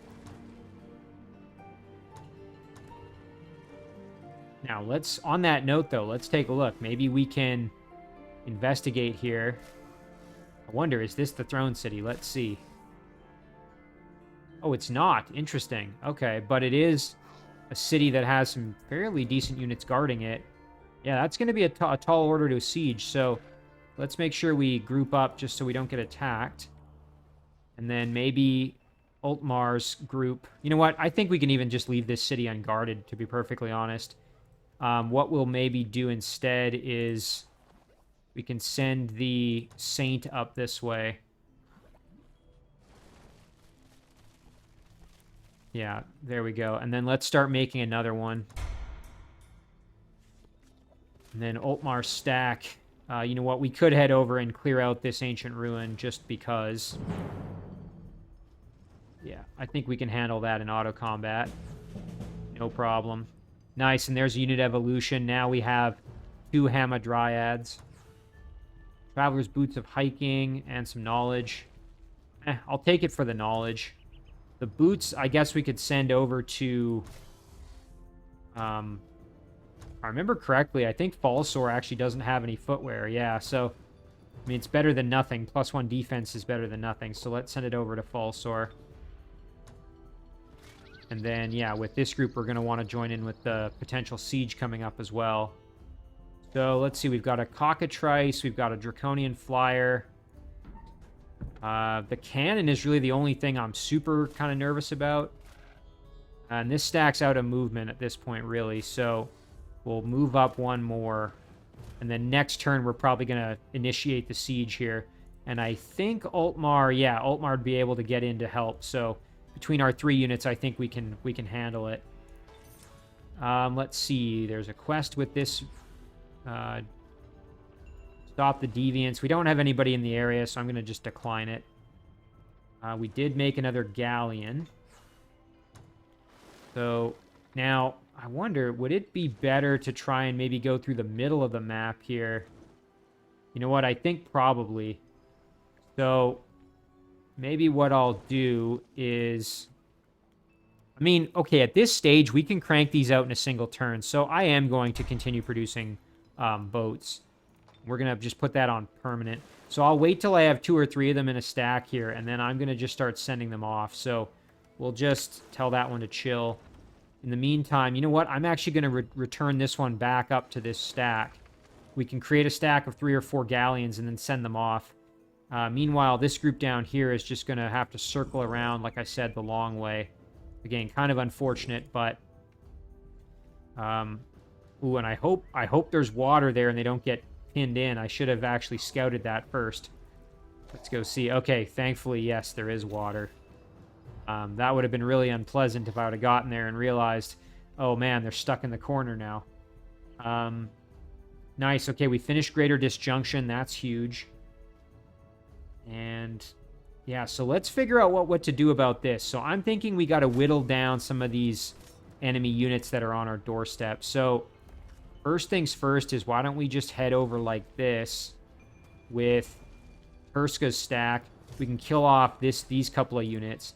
Now, on that note, though, let's take a look. Maybe we can investigate here. I wonder, is this the Throne City? Let's see. Oh, it's not. Interesting. Okay, but it is a city that has some fairly decent units guarding it. Yeah, that's going to be a tall order to siege, so let's make sure we group up just so we don't get attacked. And then maybe Ultmar's group... You know what? I think we can even just leave this city unguarded, to be perfectly honest. What we'll maybe do instead is we can send the Saint up this way. Yeah, there we go. And then let's start making another one. And then Ultmar's stack. You know what? We could head over and clear out this ancient ruin just because. Yeah, I think we can handle that in auto combat. No problem. Nice, and there's unit evolution. Now we have 2 Hamadryads. Traveler's Boots of Hiking and some knowledge. I'll take it for the knowledge. The boots, I guess we could send over to... if I remember correctly, I think Falsor actually doesn't have any footwear. Yeah, so... I mean, it's better than nothing. +1 defense is better than nothing. So let's send it over to Falsor. And then, yeah, with this group, we're going to want to join in with the potential siege coming up as well. So let's see. We've got a Cockatrice. We've got a Draconian Flyer. The cannon is really the only thing I'm super kind of nervous about. And this stacks out a movement at this point, really. So we'll move up 1 more. And then next turn, we're probably going to initiate the siege here. And I think Ultmar, yeah, Ultmar would be able to get in to help. So between our 3 units, I think we can handle it. Let's see. There's a quest with this... Stop the Deviants. We don't have anybody in the area, so I'm going to just decline it. We did make another Galleon. So, now, I wonder, would it be better to try and maybe go through the middle of the map here? You know what? I think probably. So, maybe what I'll do is... I mean, okay, at this stage, we can crank these out in a single turn. So, I am going to continue producing boats. We're going to just put that on permanent. So I'll wait till I have 2 or 3 of them in a stack here, and then I'm going to just start sending them off. So we'll just tell that one to chill. In the meantime, you know what? I'm actually going to return this one back up to this stack. We can create a stack of 3 or 4 galleons and then send them off. Meanwhile, this group down here is just going to have to circle around, like I said, the long way. Again, kind of unfortunate, but... ooh, and I hope there's water there and they don't get pinned in. I should have actually scouted that first. Let's go see. Okay, thankfully, yes, there is water. That would have been really unpleasant if I would have gotten there and realized, oh man, they're stuck in the corner now. Nice. Okay, we finished Greater Disjunction. That's huge. And yeah, so let's figure out what to do about this. So I'm thinking we got to whittle down some of these enemy units that are on our doorstep. So first things first is why don't we just head over like this with Perska's stack. We can kill off these couple of units.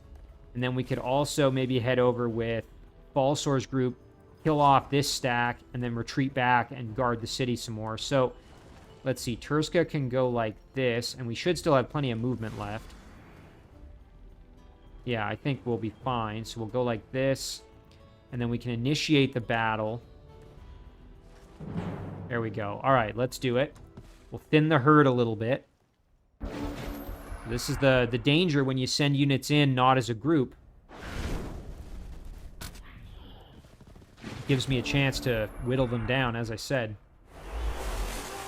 And then we could also maybe head over with Falsor's group, kill off this stack, and then retreat back and guard the city some more. So let's see. Turska can go like this, and we should still have plenty of movement left. Yeah, I think we'll be fine. So we'll go like this. And then we can initiate the battle. There we go. All right, let's do it. We'll thin the herd a little bit. This is the danger when you send units in not as a group. It gives me a chance to whittle them down, as I said.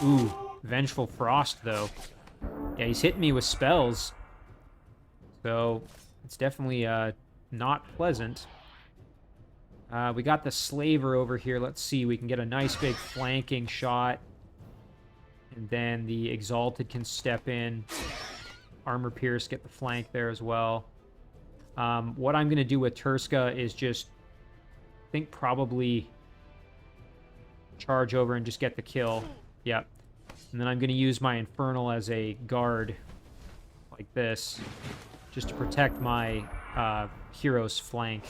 Ooh, Vengeful Frost, though. Yeah, he's hitting me with spells. So, it's definitely not pleasant. We got the Slaver over here. Let's see. We can get a nice big flanking shot. And then the Exalted can step in. Armor Pierce, get the flank there as well. What I'm going to do with Turska is just, I think probably charge over and just get the kill. Yep. And then I'm going to use my Infernal as a guard, like this, just to protect my hero's flank.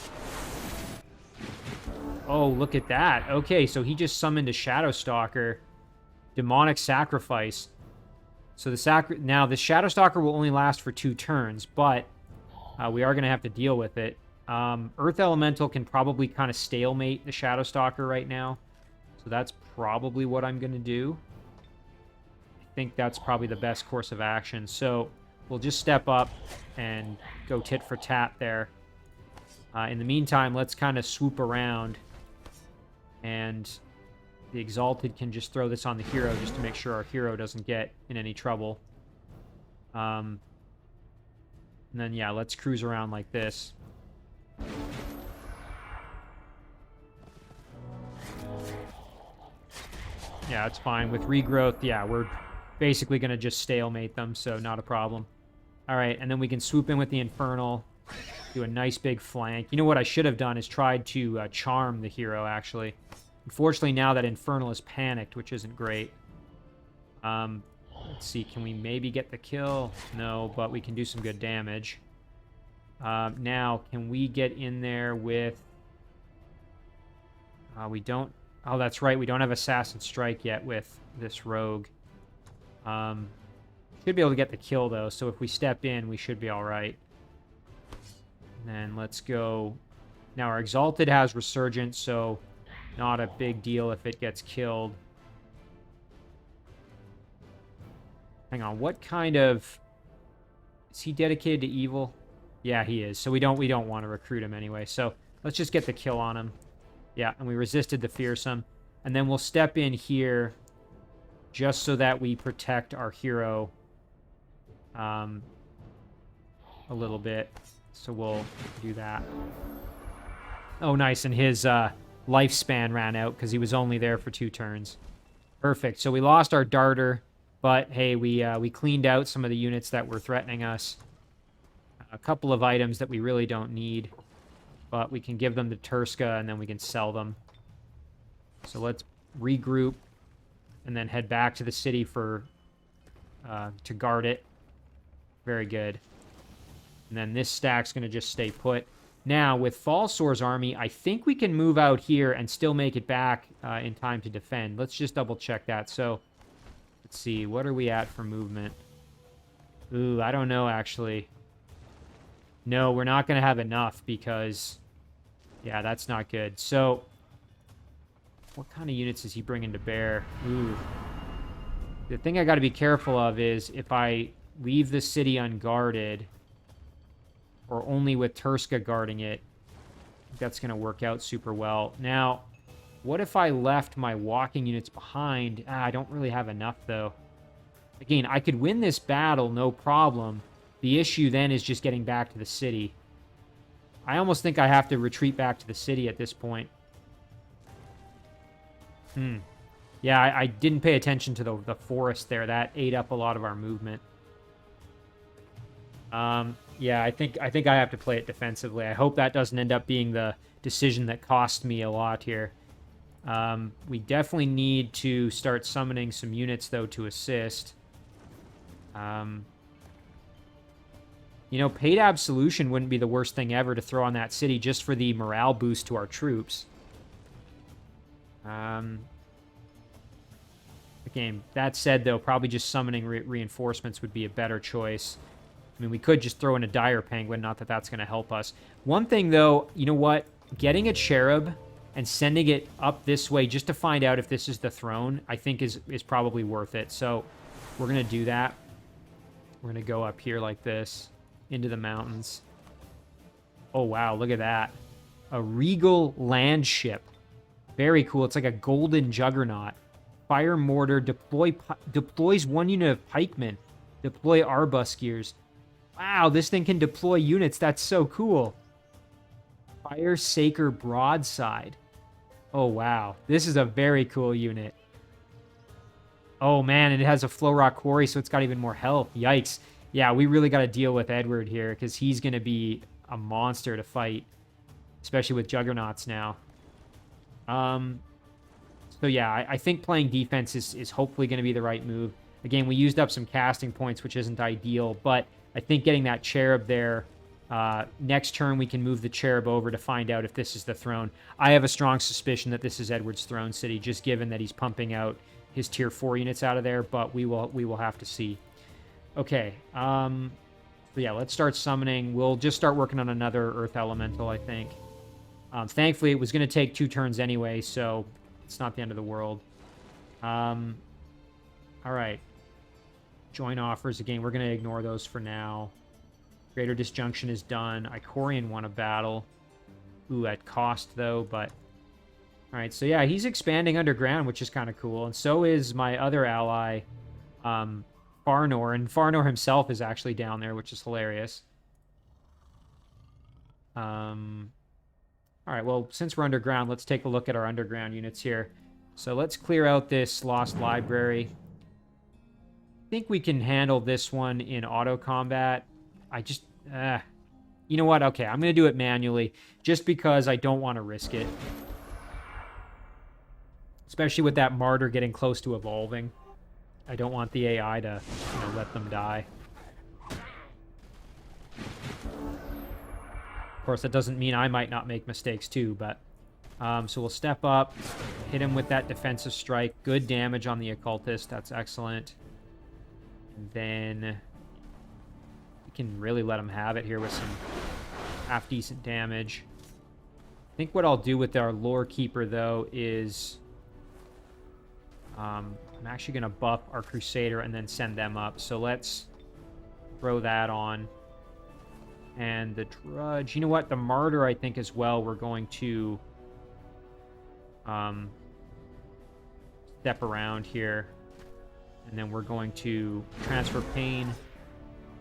Oh, look at that. Okay, so he just summoned a Shadowstalker. Demonic Sacrifice. So now the Shadowstalker will only last for 2 turns, but we are going to have to deal with it. Earth Elemental can probably kind of stalemate the Shadowstalker right now. So that's probably what I'm going to do. I think that's probably the best course of action. So we'll just step up and go tit for tat there. In the meantime, let's kind of swoop around. And the Exalted can just throw this on the hero just to make sure our hero doesn't get in any trouble. And then, yeah, let's cruise around like this. Yeah, it's fine. With regrowth, yeah, we're basically going to just stalemate them, so not a problem. All right, and then we can swoop in with the Infernal, do a nice big flank. You know what I should have done is tried to charm the hero, actually. Unfortunately, now that Infernal is panicked, which isn't great. Let's see, can we maybe get the kill? No, but we can do some good damage. Now, can we get in there with... we don't... Oh, that's right, we don't have Assassin Strike yet with this rogue. Should be able to get the kill, though, so if we step in, we should be alright. And then let's go... Now, our Exalted has Resurgence, so... Not a big deal if it gets killed. Hang on, what kind of... Is he dedicated to evil? Yeah, he is. So we don't want to recruit him anyway. So let's just get the kill on him. Yeah, and we resisted the Fearsome. And then we'll step in here just so that we protect our hero a little bit. So we'll do that. Oh, nice. And his... lifespan ran out because he was only there for 2 turns. Perfect. So we lost our darter, but hey, we cleaned out some of the units that were threatening us. A couple of items that we really don't need, but we can give them to Turska and then we can sell them. So let's regroup and then head back to the city for to guard it. Very good. And then this stack's going to just stay put. Now, with Falsor's army, I think we can move out here and still make it back in time to defend. Let's just double-check that. So, let's see. What are we at for movement? Ooh, I don't know, actually. No, we're not going to have enough because... Yeah, that's not good. So, what kind of units is he bringing to bear? Ooh. The thing I got to be careful of is if I leave the city unguarded... or only with Turska guarding it, that's going to work out super well. Now, what if I left my walking units behind? I don't really have enough, though. Again, I could win this battle, no problem. The issue then is just getting back to the city. I almost think I have to retreat back to the city at this point. Yeah, I didn't pay attention to the forest there. That ate up a lot of our movement. Yeah, I think I have to play it defensively. I hope that doesn't end up being the decision that cost me a lot here. We definitely need to start summoning some units, though, to assist. You know, Paid Absolution wouldn't be the worst thing ever to throw on that city just for the morale boost to our troops. Again, that said, though, probably just summoning reinforcements would be a better choice. I mean, we could just throw in a Dire Penguin, not that that's going to help us. One thing, though, you know what? getting a cherub and sending it up this way just to find out if this is the throne, I think is probably worth it. So we're going to do that. We're going to go up here like this into the mountains. Oh, wow. Look at that. A regal land ship. Very cool. It's like a golden juggernaut. Fire mortar. Deploys 1 unit of pikemen. Deploy arbuskiers. Wow, this thing can deploy units. That's so cool. Fire Saker broadside. Oh, wow. This is a very cool unit. Oh, man, and it has a Flow Rock Quarry, so it's got even more health. Yikes. Yeah, we really got to deal with Edward here, because he's going to be a monster to fight, especially with Juggernauts now. So, yeah, I think playing defense is hopefully going to be the right move. Again, we used up some casting points, which isn't ideal, but I think getting that Cherub there... next turn, we can move the Cherub over to find out if this is the throne. I have a strong suspicion that this is Edward's throne city, just given that he's pumping out his tier 4 units out of there, but we will have to see. Okay, so yeah, let's start summoning. We'll just start working on another Earth Elemental, I think. Thankfully, it was going to take 2 turns anyway, so it's not the end of the world. All right. Join offers. Again, we're going to ignore those for now. Greater Disjunction is done. Icorian won a battle. Ooh, at cost, though, but... Alright, so yeah, he's expanding underground, which is kind of cool. And so is my other ally, Farnor. And Farnor himself is actually down there, which is hilarious. Alright, well, since we're underground, let's take a look at our underground units here. So let's clear out this Lost Library. I think we can handle this one in auto combat. I just, you know what? Okay, I'm going to do it manually, just because I don't want to risk it. Especially with that Martyr getting close to evolving. I don't want the AI to, let them die. Of course, that doesn't mean I might not make mistakes too, but... so we'll step up, hit him with that defensive strike. Good damage on the Occultist. That's excellent. And then... can really let him have it here with some half-decent damage. I think what I'll do with our Lore Keeper, though, is... I'm actually going to buff our Crusader and then send them up. So let's throw that on. And the Drudge... You know what? The Martyr, I think, as well, we're going to... step around here. And then we're going to transfer Pain...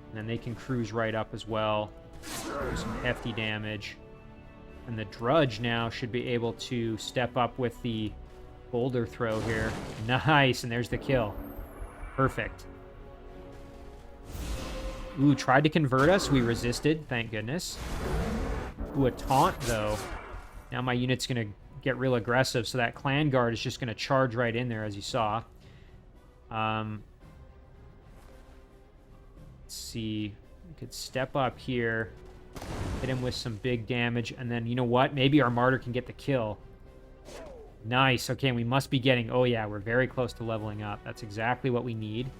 And then they can cruise right up as well. Do some hefty damage. And the Drudge now should be able to step up with the Boulder Throw here. Nice, and there's the kill. Perfect. Ooh, tried to convert us. We resisted, thank goodness. Ooh, a taunt, though. Now my unit's going to get real aggressive, so that Clan Guard is just going to charge right in there, as you saw. Let's see. We could step up here, hit him with some big damage, and then, you know what? Maybe our Martyr can get the kill. Nice. Okay, we must be getting... Oh, yeah, we're very close to leveling up. That's exactly what we need.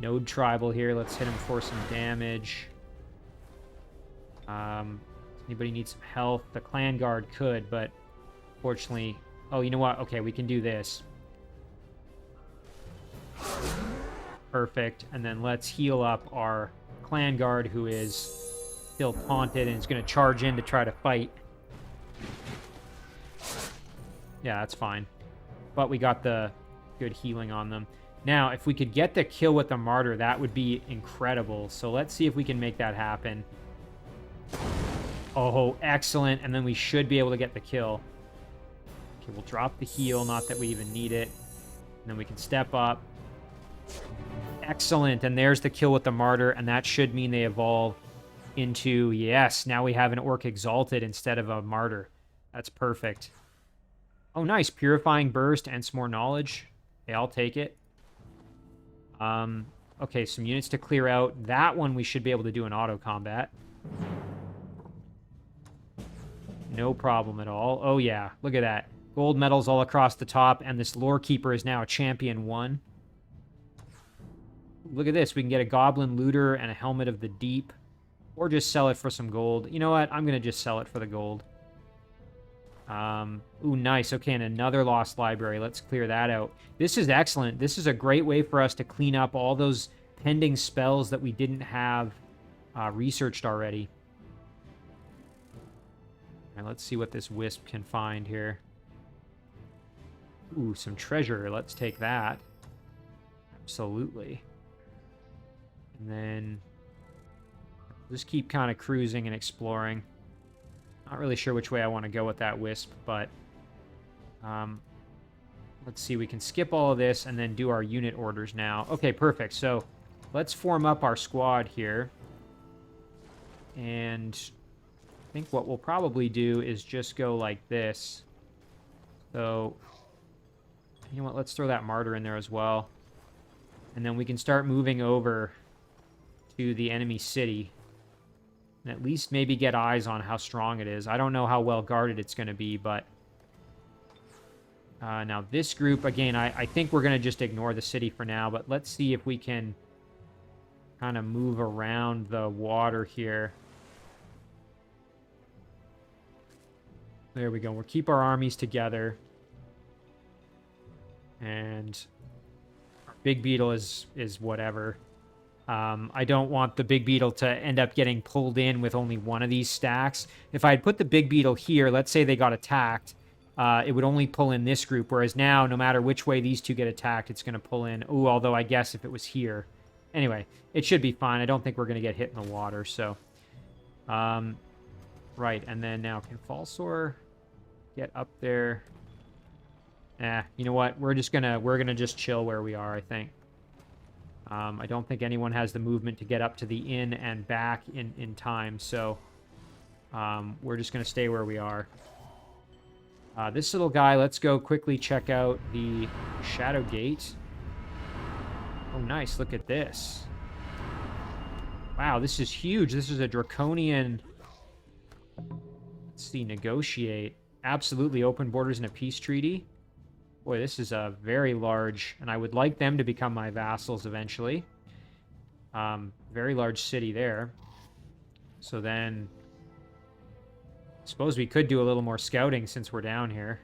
Node Tribal here. Let's hit him for some damage. Anybody need some health? The Clan Guard could, but fortunately... Oh, you know what? Okay, we can do this. Perfect. And then let's heal up our Clan Guard, who is still taunted and is going to charge in to try to fight. Yeah, that's fine. But we got the good healing on them. Now, if we could get the kill with the Martyr, that would be incredible. So let's see if we can make that happen. Oh, excellent. And then we should be able to get the kill. Okay, we'll drop the heal, not that we even need it. And then we can step up. Excellent, and there's the kill with the Martyr, and that should mean they evolve into, yes, now we have an Orc Exalted instead of a Martyr. That's perfect. Oh, nice, Purifying Burst and some more knowledge. Okay, I'll take it. Okay, some units to clear out. That one we should be able to do in auto combat. No problem at all. Oh, yeah, look at that. Gold medals all across the top, and this Lore Keeper is now a Champion 1. Look at this. We can get a Goblin Looter and a Helmet of the Deep. Or just sell it for some gold. You know what? I'm going to just sell it for the gold. Ooh, nice. Okay, and another lost library. Let's clear that out. This is excellent. This is a great way for us to clean up all those pending spells that we didn't have researched already. All right, let's see what this wisp can find here. Ooh, some treasure. Let's take that. Absolutely. And then just keep kind of cruising and exploring. Not really sure which way I want to go with that wisp, but let's see. We can skip all of this and then do our unit orders now. Okay, perfect. So let's form up our squad here. And I think what we'll probably do is just go like this. So, you know what? Let's throw that martyr in there as well. And then we can start moving over to the enemy city. And at least maybe get eyes on how strong it is. I don't know how well guarded it's going to be, but... now this group, again, I think we're going to just ignore the city for now, but let's see if we can kind of move around the water here. There we go. We'll keep our armies together. And our big beetle is whatever. I don't want the big beetle to end up getting pulled in with only one of these stacks. If I had put the big beetle here, let's say they got attacked, it would only pull in this group, whereas now, no matter which way these two get attacked, it's going to pull in. Ooh, although I guess if it was here. Anyway, it should be fine. I don't think we're going to get hit in the water, so... right, and then now, can Falsor get up there? You know what? We're gonna just chill where we are, I think. I don't think anyone has the movement to get up to the inn and back in time, so we're just going to stay where we are. This little guy, let's go quickly check out the Shadow Gate. Oh, nice. Look at this. Wow, this is huge. This is a draconian... Let's see, negotiate. Absolutely open borders and a peace treaty. Boy, this is a very large, and I would like them to become my vassals eventually. Very large city there. So then, I suppose we could do a little more scouting since we're down here.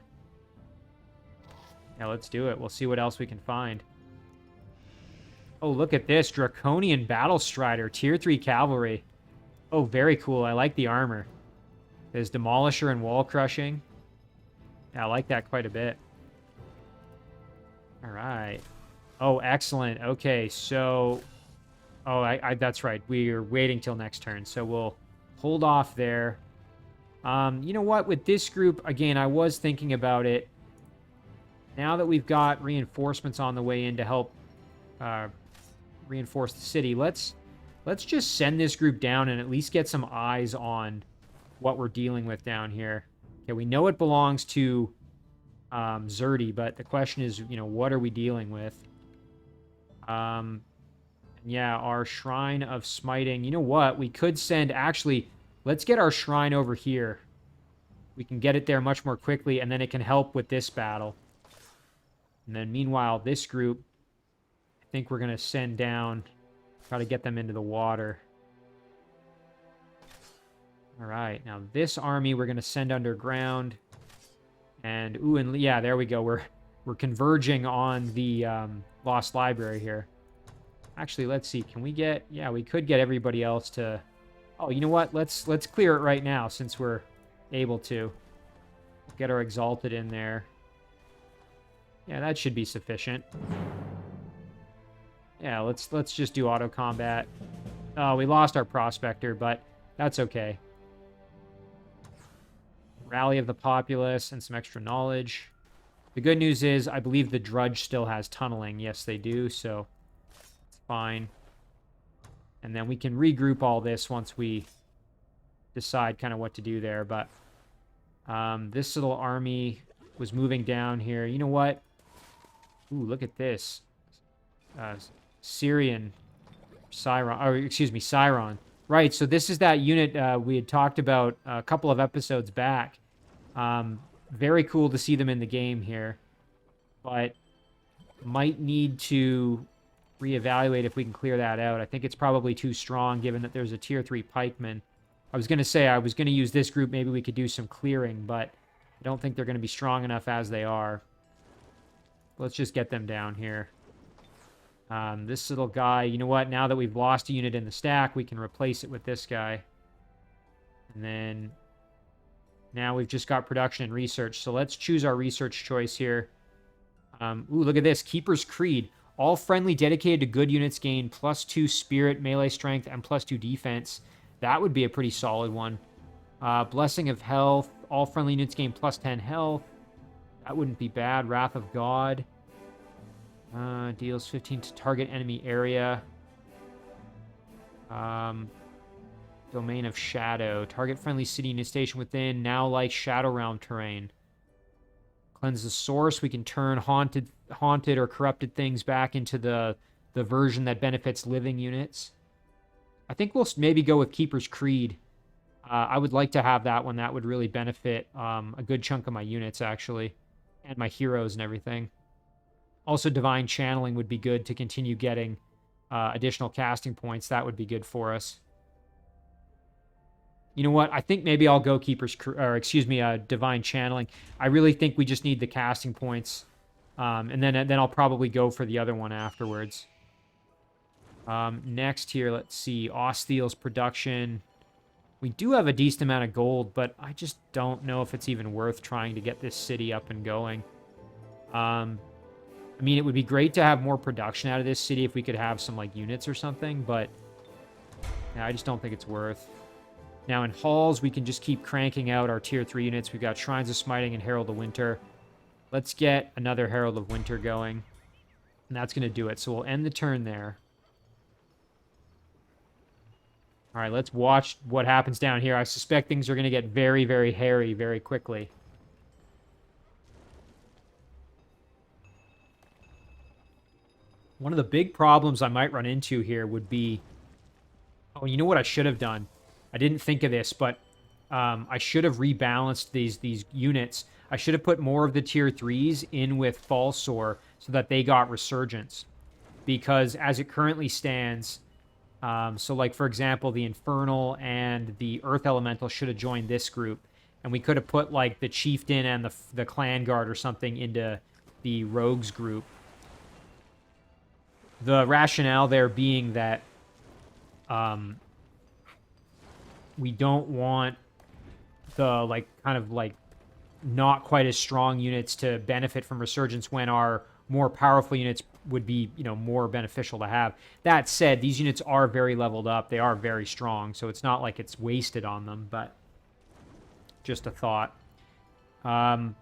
Yeah, let's do it. We'll see what else we can find. Oh, look at this. Draconian Battle Strider, Tier 3 Cavalry. Oh, very cool. I like the armor. There's Demolisher and Wall Crushing. Yeah, I like that quite a bit. All right. Oh, excellent. Okay, so... Oh, that's right. We're waiting till next turn, so we'll hold off there. You know what? With this group, again, I was thinking about it. Now that we've got reinforcements on the way in to help reinforce the city, let's just send this group down and at least get some eyes on what we're dealing with down here. Okay, we know it belongs to... Zerti, but the question is, you know, what are we dealing with? Yeah, our Shrine of Smiting. You know what? We could send... Actually, let's get our shrine over here. We can get it there much more quickly, and then it can help with this battle. And then, meanwhile, this group, I think we're going to send down, try to get them into the water. All right, now this army we're going to send underground. And, ooh, and yeah, there we go. We're converging on the Lost Library here. Actually, let's see. Can we get... Yeah, we could get everybody else to... Oh, you know what? Let's clear it right now since we're able to. Get our Exalted in there. Yeah, that should be sufficient. Yeah, let's just do auto combat. Oh, we lost our Prospector, but that's okay. Rally of the populace and some extra knowledge. The good news is I believe the Drudge still has tunneling. Yes, they do, so it's fine. And then we can regroup all this once we decide kind of what to do there. But this little army was moving down here. You know what? Ooh, look at this. Syrian Siron, or excuse me, Siron. Right, so this is that unit we had talked about a couple of episodes back. Very cool to see them in the game here. But might need to reevaluate if we can clear that out. I think it's probably too strong given that there's a tier 3 pikeman. I was going to say I was going to use this group. Maybe we could do some clearing, but I don't think they're going to be strong enough as they are. Let's just get them down here. This little guy, you know what? Now that we've lost a unit in the stack, we can replace it with this guy. And then now we've just got production and research. So let's choose our research choice here. Ooh, look at this. Keeper's Creed. All friendly dedicated to good units gain +2 spirit, melee strength, and +2 defense. That would be a pretty solid one. Blessing of Health. All friendly units gain +10 health. That wouldn't be bad. Wrath of God. Deals 15 to target enemy area. Domain of Shadow. Target friendly city unit station within. Now like Shadow Realm terrain. Cleanse the source. We can turn haunted or corrupted things back into the version that benefits living units. I think we'll maybe go with Keeper's Creed. I would like to have that one. That would really benefit a good chunk of my units, actually. And my heroes and everything. Also, Divine Channeling would be good to continue getting additional casting points. That would be good for us. You know what? I think maybe I'll go Divine Channeling. I really think we just need the casting points. And then I'll probably go for the other one afterwards. Next here, let's see. Osteel's production. We do have a decent amount of gold, but I just don't know if it's even worth trying to get this city up and going. I mean, it would be great to have more production out of this city if we could have some, like, units or something, but yeah, I just don't think it's worth. Now, in halls, we can just keep cranking out our tier 3 units. We've got Shrines of Smiting and Herald of Winter. Let's get another Herald of Winter going, and that's going to do it. So we'll end the turn there. All right, let's watch what happens down here. I suspect things are going to get very, very hairy very quickly. One of the big problems I might run into here would be... Oh, you know what I should have done? I didn't think of this, but I should have rebalanced these units. I should have put more of the tier 3s in with Falsor so that they got Resurgence. Because as it currently stands... so, like, for example, the Infernal and the Earth Elemental should have joined this group. And we could have put, like, the Chieftain and the Clan Guard or something into the Rogues group. The rationale there being that we don't want the, like, kind of, like, not quite as strong units to benefit from Resurgence when our more powerful units would be, you know, more beneficial to have. That said, these units are very leveled up. They are very strong, so it's not like it's wasted on them, but just a thought. Oh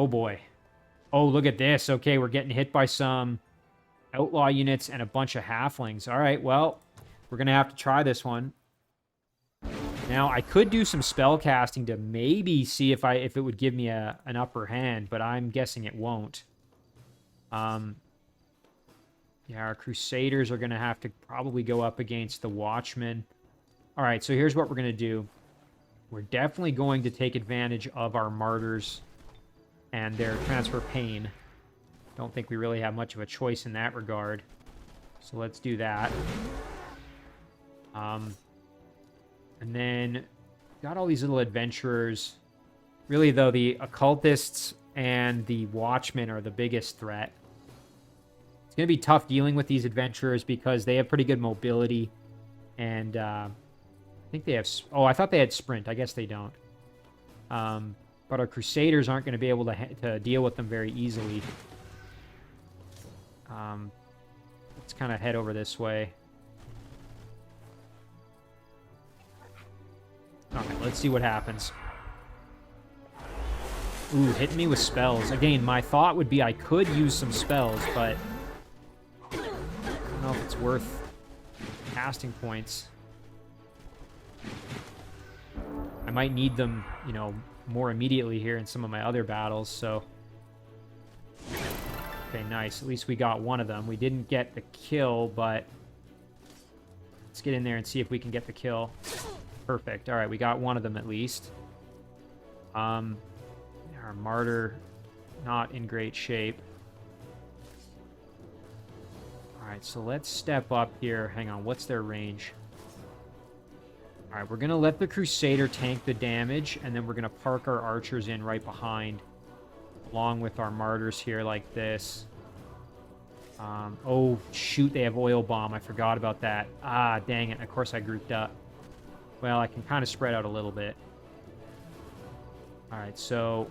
boy. Oh, look at this. Okay, we're getting hit by some outlaw units and a bunch of halflings. All right, well, we're going to have to try this one. Now, I could do some spell casting to maybe see if it would give me an upper hand, but I'm guessing it won't. Yeah, our Crusaders are going to have to probably go up against the Watchmen. All right, so here's what we're going to do. We're definitely going to take advantage of our Martyrs and their Transfer Pain. Don't think we really have much of a choice in that regard. So let's do that. And then, got all these little adventurers. Really, though, the Occultists and the Watchmen are the biggest threat. It's going to be tough dealing with these adventurers because they have pretty good mobility. And, I think they have... Oh, I thought they had Sprint. I guess they don't. But our Crusaders aren't going to be able to deal with them very easily. Let's kind of head over this way. Alright, let's see what happens. Ooh, hitting me with spells. Again, my thought would be I could use some spells, but I don't know if it's worth casting points. I might need them, you know, more immediately here in some of my other battles, so... Okay, nice. At least we got one of them. We didn't get the kill, but... Let's get in there and see if we can get the kill. Perfect. All right, we got one of them at least. Our Martyr, not in great shape. Alright, so let's step up here. Hang on, what's their range? Alright, we're going to let the Crusader tank the damage, and then we're going to park our archers in right behind, along with our martyrs here like this. Oh, shoot, they have oil bomb. I forgot about that. Ah, dang it. And of course I grouped up. Well, I can kind of spread out a little bit. Alright, so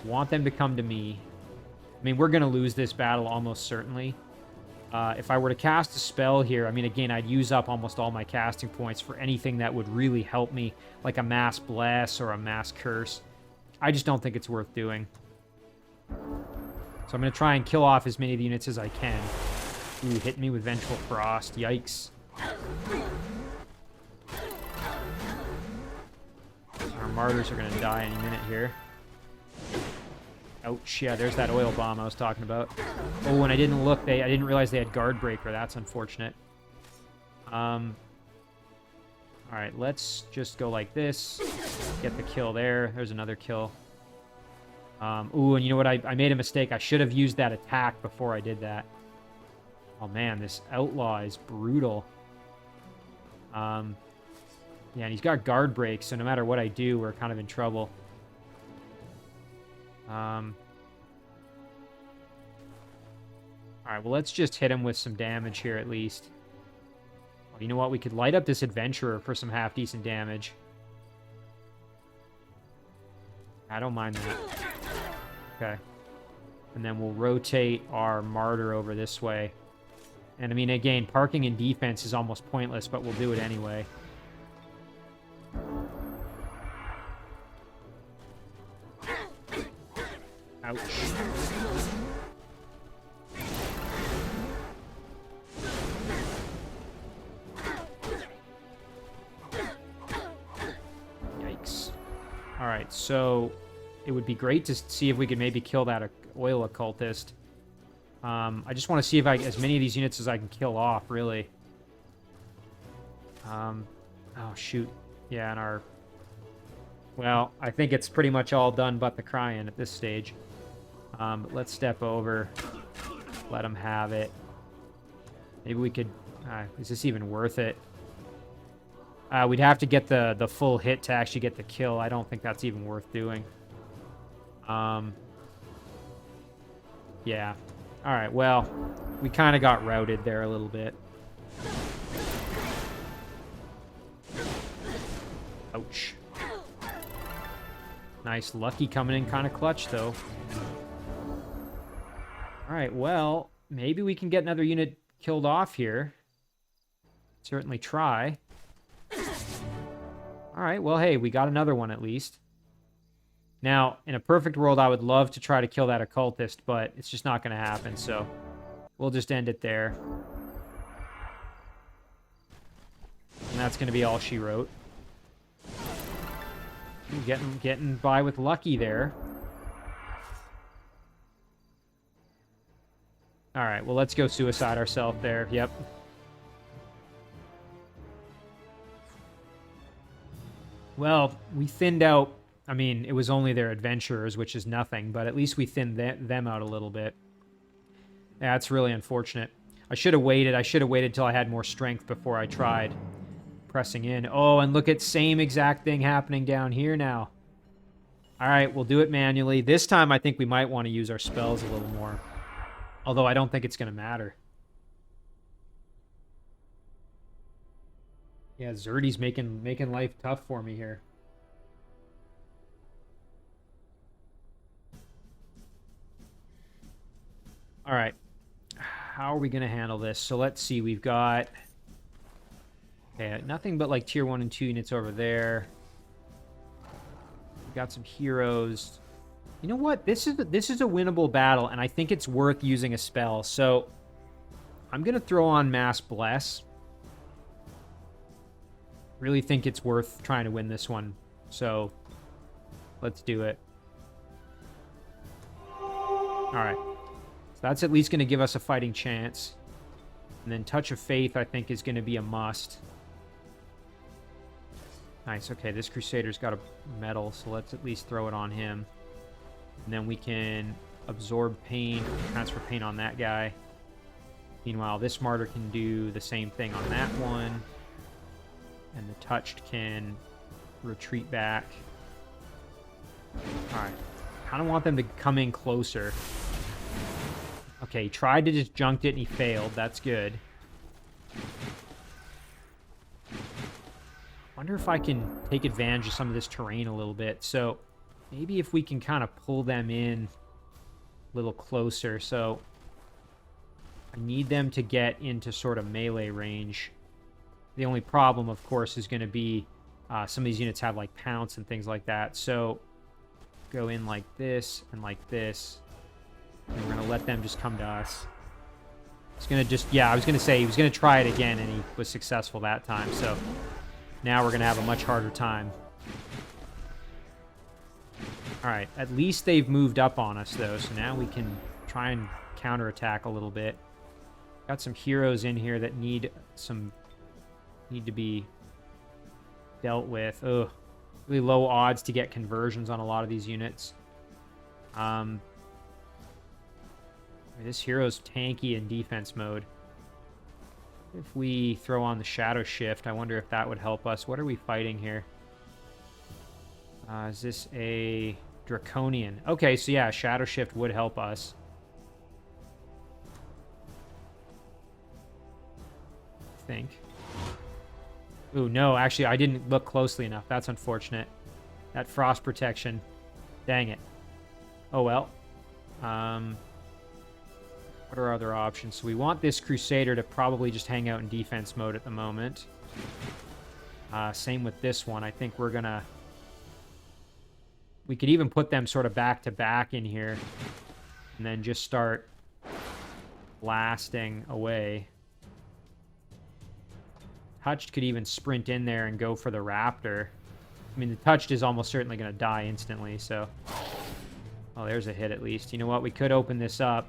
want them to come to me. I mean, we're going to lose this battle almost certainly. If I were to cast a spell here, I mean, again, I'd use up almost all my casting points for anything that would really help me, like a Mass Bless or a Mass Curse. I just don't think it's worth doing. So I'm going to try and kill off as many of the units as I can. Ooh, hit me with Vengeful Frost. Yikes. Our martyrs are going to die any minute here. Ouch, yeah, there's that oil bomb I was talking about. Oh, and I didn't look. I didn't realize they had Guard Breaker. That's unfortunate. Alright, let's just go like this. Get the kill there. There's another kill. Ooh, and you know what? I made a mistake. I should have used that attack before I did that. Oh, man, this Outlaw is brutal. Yeah, and he's got Guard Break, so no matter what I do, we're kind of in trouble. Alright, well, let's just hit him with some damage here at least. Well, you know what? We could light up this Adventurer for some half-decent damage. I don't mind that. Okay. And then we'll rotate our Martyr over this way. And, I mean, again, parking in defense is almost pointless, but we'll do it anyway. Ouch. Yikes. Alright, so it would be great to see if we could maybe kill that oil occultist. I just want to see if as many of these units as I can kill off, really. Oh, shoot. Yeah, and our... Well, I think it's pretty much all done but the Cryon at this stage. But let's step over. Let them have it. Maybe we could... is this even worth it? We'd have to get the full hit to actually get the kill. I don't think that's even worth doing. Yeah. Alright, well, we kind of got routed there a little bit. Ouch. Nice. Lucky coming in kind of clutch, though. Alright, well, maybe we can get another unit killed off here. Certainly try. Alright, well, hey, we got another one at least. Now, in a perfect world, I would love to try to kill that occultist, but it's just not going to happen, so we'll just end it there. And that's going to be all she wrote. Getting by with lucky there. Alright, well, let's go suicide ourselves there. Yep. Well, we thinned out... I mean, it was only their adventurers, which is nothing, but at least we thinned them out a little bit. Yeah, that's really unfortunate. I should have waited. I should have waited till I had more strength before I tried pressing in. Oh, and look at same exact thing happening down here now. All right, we'll do it manually. This time, I think we might want to use our spells a little more. Although I don't think it's going to matter. Yeah, Zerdy's making life tough for me here. All right. How are we going to handle this? So let's see. We've got... Okay, nothing but like tier 1 and 2 units over there. We've got some heroes. You know what? This is a winnable battle, and I think it's worth using a spell. So I'm going to throw on Mass Bless. Really think it's worth trying to win this one. So let's do it. All right. So that's at least going to give us a fighting chance. And then Touch of Faith, I think, is going to be a must. Nice. Okay, this Crusader's got a medal, so let's at least throw it on him. And then we can absorb pain, transfer pain on that guy. Meanwhile, this martyr can do the same thing on that one. And the touched can retreat back. Alright. Kind of want them to come in closer. Okay, he tried to disjunct it and he failed. That's good. Wonder if I can take advantage of some of this terrain a little bit. So maybe if we can kind of pull them in a little closer. So I need them to get into sort of melee range. The only problem, of course, is going to be some of these units have like pounce and things like that. So go in like this and like this. And we're going to let them just come to us. It's going to just, yeah, I was going to say he was going to try it again and he was successful that time. So now we're going to have a much harder time. All right, at least they've moved up on us, though, so now we can try and counterattack a little bit. Got some heroes in here that need to be dealt with. Ugh, really low odds to get conversions on a lot of these units. This hero's tanky in defense mode. If we throw on the Shadow Shift, I wonder if that would help us. What are we fighting here? Is this a Draconian? Okay, so yeah, Shadow Shift would help us. I think. Ooh, no, actually, I didn't look closely enough. That's unfortunate. That frost protection. Dang it. Oh, well. What are our other options? So we want this Crusader to probably just hang out in defense mode at the moment. Same with this one. I think we're gonna... We could even put them sort of back to back in here. And then just start blasting away. Touched could even sprint in there and go for the Raptor. I mean, the Touched is almost certainly going to die instantly, so... Oh, there's a hit at least. You know what? We could open this up.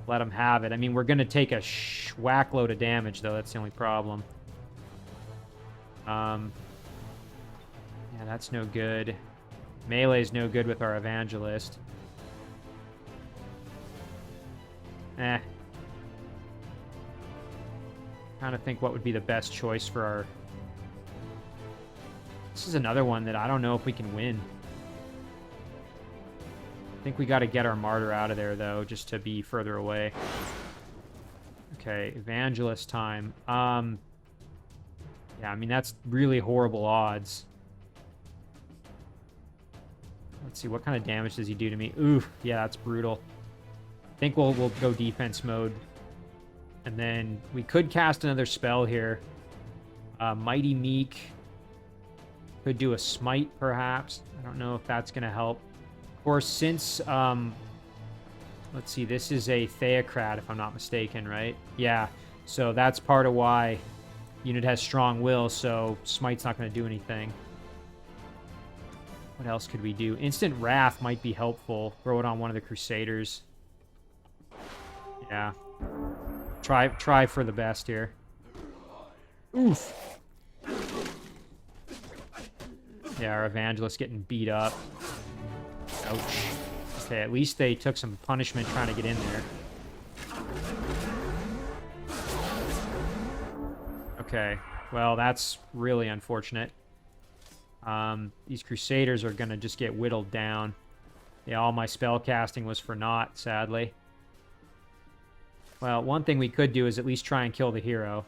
Let them have it. I mean, we're going to take a whack load of damage, though. That's the only problem. Yeah, that's no good. Melee's no good with our Evangelist. Trying to think what would be the best choice for our... This is another one that I don't know if we can win. I think we got to get our Martyr out of there, though, just to be further away. Okay, Evangelist time. Yeah, I mean, that's really horrible odds. Let's see, what kind of damage does he do to me? Oof, yeah, that's brutal. I think we'll go defense mode. And then we could cast another spell here. Mighty Meek. Could do a Smite, perhaps. I don't know if that's going to help. Of course, since... let's see, this is a Theocrat, if I'm not mistaken, right? Yeah, so that's part of why unit has strong will, so Smite's not going to do anything. What else could we do? Instant Wrath might be helpful. Throw it on one of the Crusaders. Yeah. Try for the best here. Oof. Yeah, our Evangelist getting beat up. Ouch. Okay, at least they took some punishment trying to get in there. Okay, well, that's really unfortunate. These Crusaders are going to just get whittled down. Yeah, all my spell casting was for naught, sadly. Well, one thing we could do is at least try and kill the hero.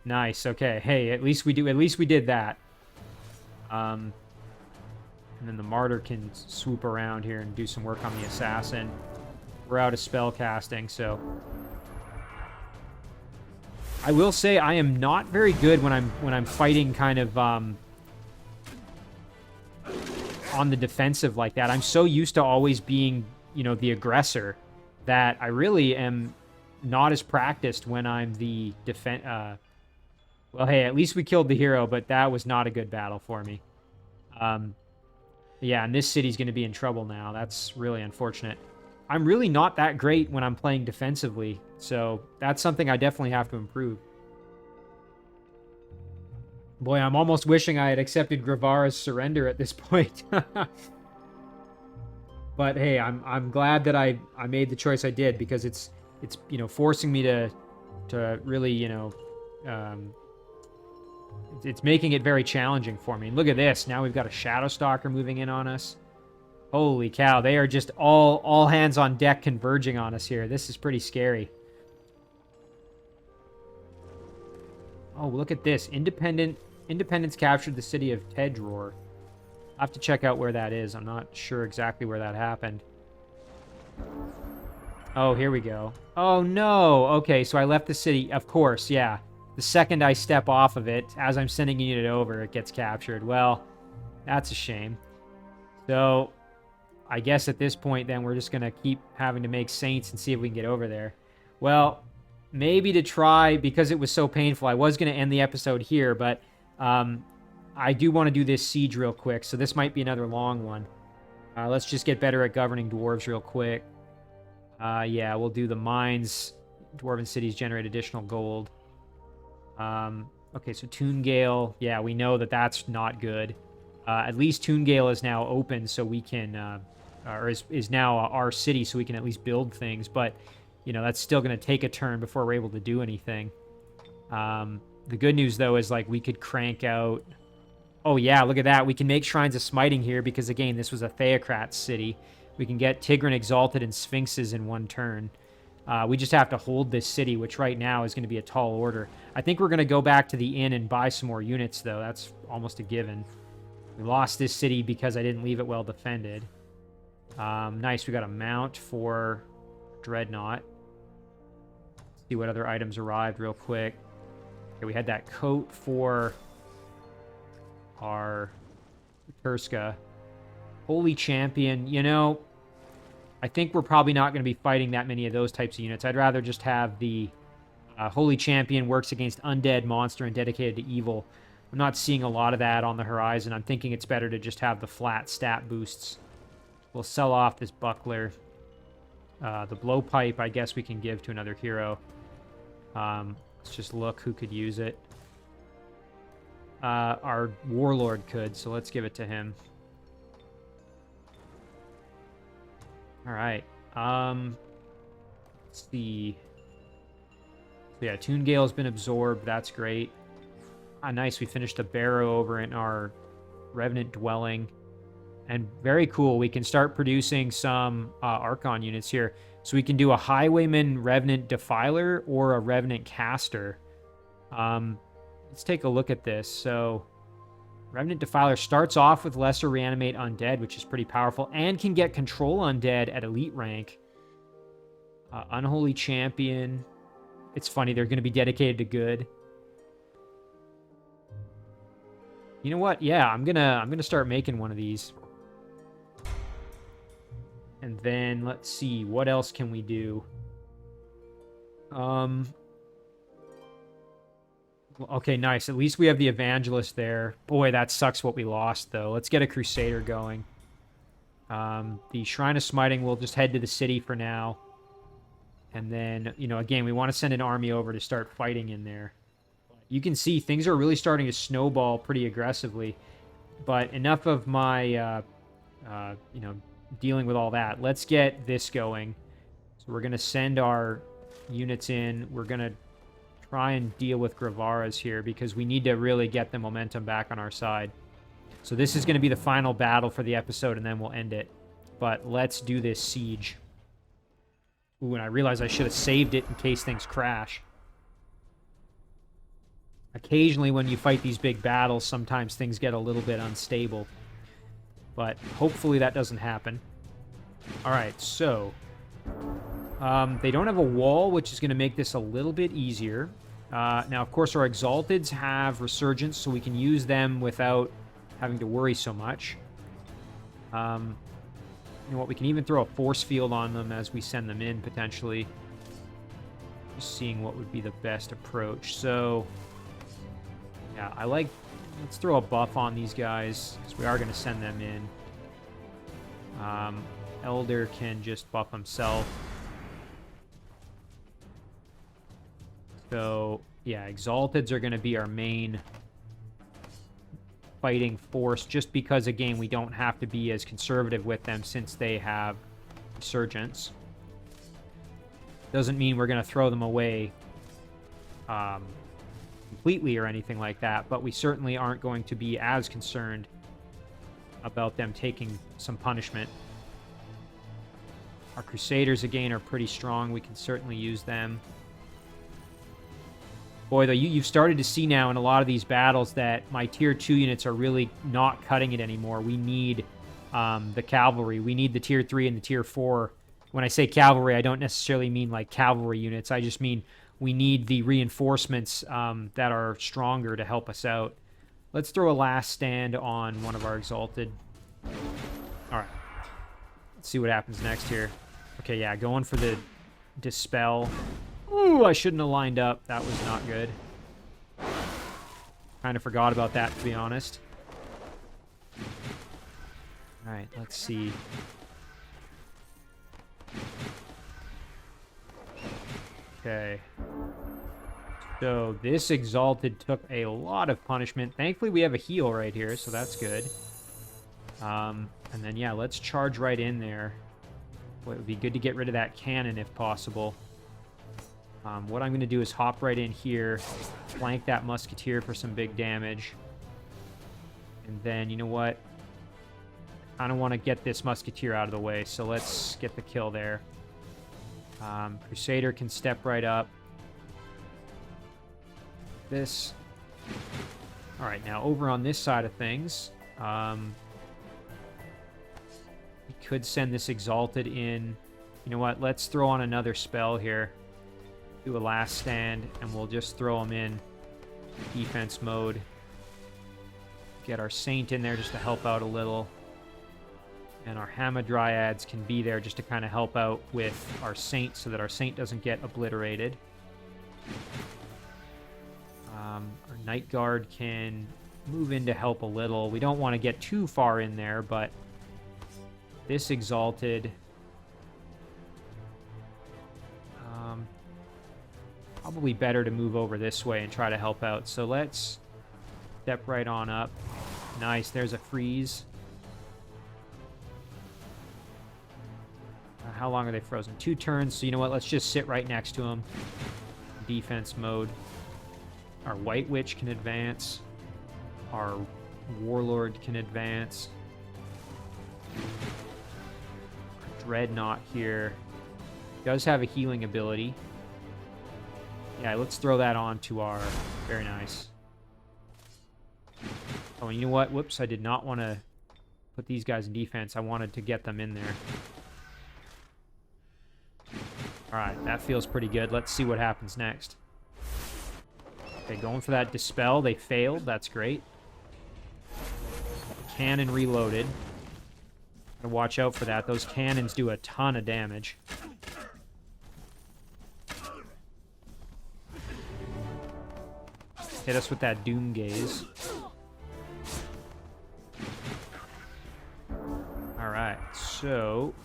Nice, okay. Hey, at least we did that. And then the Martyr can swoop around here and do some work on the Assassin. We're out of spell casting, so... I will say I am not very good when I'm fighting kind of on the defensive like that. I'm so used to always being, you know, the aggressor that I really am not as practiced when I'm the well, hey, at least we killed the hero, but that was not a good battle for me. Yeah, and this city's going to be in trouble now. That's really unfortunate. I'm really not that great when I'm playing defensively, so that's something I definitely have to improve. Boy, I'm almost wishing I had accepted Grevara's surrender at this point. But But hey, I'm glad that I made the choice I did, because it's you know, forcing me to really, you know, it's making it very challenging for me. And look at this. Now we've got a Shadow Stalker moving in on us. Holy cow, they are just all hands on deck converging on us here. This is pretty scary. Oh, look at this. Independence captured the city of Tedroar. I'll have to check out where that is. I'm not sure exactly where that happened. Oh, here we go. Oh, no. Okay, so I left the city. Of course, yeah. The second I step off of it, as I'm sending a unit over, it gets captured. Well, that's a shame. So, I guess at this point, then, we're just going to keep having to make Saints and see if we can get over there. Well, maybe to try, because it was so painful, I was going to end the episode here, but I do want to do this siege real quick, so this might be another long one. Let's just get better at governing dwarves real quick. Yeah, we'll do the mines. Dwarven cities generate additional gold. Okay, so Tungail. Yeah, we know that that's not good. At least Tungail is now open, so we can... or is now our city, so we can at least build things. But, you know, that's still going to take a turn before we're able to do anything. The good news, though, is, like, we could crank out... Oh, yeah, look at that. We can make Shrines of Smiting here because, again, this was a Theocrat city. We can get Tigran Exalted and Sphinxes in one turn. We just have to hold this city, which right now is going to be a tall order. I think we're going to go back to the inn and buy some more units, though. That's almost a given. We lost this city because I didn't leave it well defended. Nice, we got a mount for Dreadnought. Let's see what other items arrived real quick. Okay, we had that coat for our Turska. Holy Champion, you know, I think we're probably not going to be fighting that many of those types of units. I'd rather just have the Holy Champion works against undead, monster, and dedicated to evil. I'm not seeing a lot of that on the horizon. I'm thinking it's better to just have the flat stat boosts. We'll sell off this buckler. The blowpipe, I guess we can give to another hero. Let's just look who could use it. Our warlord could, so let's give it to him. All right. Let's see. So yeah, Tungail's been absorbed. That's great. Ah, nice. We finished a barrow over in our Revenant dwelling. And very cool. We can start producing some Archon units here. So we can do a Highwayman Revenant Defiler or a Revenant Caster. Let's take a look at this. So, Revenant Defiler starts off with Lesser Reanimate Undead, which is pretty powerful, and can get Control Undead at Elite rank. Unholy Champion. It's funny, they're going to be dedicated to good. You know what? Yeah, I'm gonna start making one of these. And then, let's see, what else can we do? Okay, nice. At least we have the Evangelist there. Boy, that sucks what we lost, though. Let's get a Crusader going. The Shrine of Smiting, we'll just head to the city for now. And then, you know, again, we want to send an army over to start fighting in there. You can see things are really starting to snowball pretty aggressively. But enough of my, you know, dealing with all that. Let's get this going. So we're going to send our units in. We're going to try and deal with Grevara's here because we need to really get the momentum back on our side. So this is going to be the final battle for the episode, and then we'll end it. But let's do this siege. Ooh, and I realized I should have saved it in case things crash. Occasionally when you fight these big battles, sometimes things get a little bit unstable. But hopefully that doesn't happen. Alright, so... they don't have a wall, which is going to make this a little bit easier. Now, of course, our Exalteds have Resurgence, so we can use them without having to worry so much. You know what, we can even throw a Force Field on them as we send them in, potentially. Just seeing what would be the best approach. So, yeah, I like... Let's throw a buff on these guys, because we are going to send them in. Elder can just buff himself. So, yeah, Exalteds are going to be our main fighting force, just because, again, we don't have to be as conservative with them since they have Resurgence. Doesn't mean we're going to throw them away completely or anything like that, but we certainly aren't going to be as concerned about them taking some punishment. Our Crusaders, again, are pretty strong. We can certainly use them. Boy, though, you've started to see now in a lot of these battles that my Tier 2 units are really not cutting it anymore. We need the cavalry. We need the Tier 3 and the Tier 4. When I say cavalry, I don't necessarily mean like cavalry units. I just mean we need the reinforcements that are stronger to help us out. Let's throw a last stand on one of our Exalted. All right. Let's see what happens next here. Okay, yeah, going for the Dispel. Ooh, I shouldn't have lined up. That was not good. Kind of forgot about that, to be honest. All right, let's see. Okay. So this Exalted took a lot of punishment. Thankfully, we have a heal right here, so that's good. And then, yeah, let's charge right in there. Well, it would be good to get rid of that cannon if possible. What I'm going to do is hop right in here, flank that Musketeer for some big damage. And then, you know what? I don't want to get this Musketeer out of the way, so let's get the kill there. Crusader can step right up. This. All right, now over on this side of things, we could send this Exalted in. You know what? Let's throw on another spell here. Do a last stand, and we'll just throw them in defense mode. Get our Saint in there just to help out a little. And our Hamadryads can be there just to kind of help out with our Saint so that our Saint doesn't get obliterated. Our Night Guard can move in to help a little. We don't want to get too far in there, but this Exalted... probably better to move over this way and try to help out. So let's step right on up. Nice, there's a freeze. How long are they frozen? 2 turns, so you know what? Let's just sit right next to them. Defense mode. Our White Witch can advance. Our Warlord can advance. Our Dreadnought here does have a healing ability. Yeah, let's throw that on to our... Very nice. Oh, and you know what? Whoops, I did not want to put these guys in defense. I wanted to get them in there. Alright, that feels pretty good. Let's see what happens next. Okay, going for that Dispel. They failed. That's great. Cannon reloaded. Gotta watch out for that. Those cannons do a ton of damage. Hit us with that Doom Gaze. Alright, so...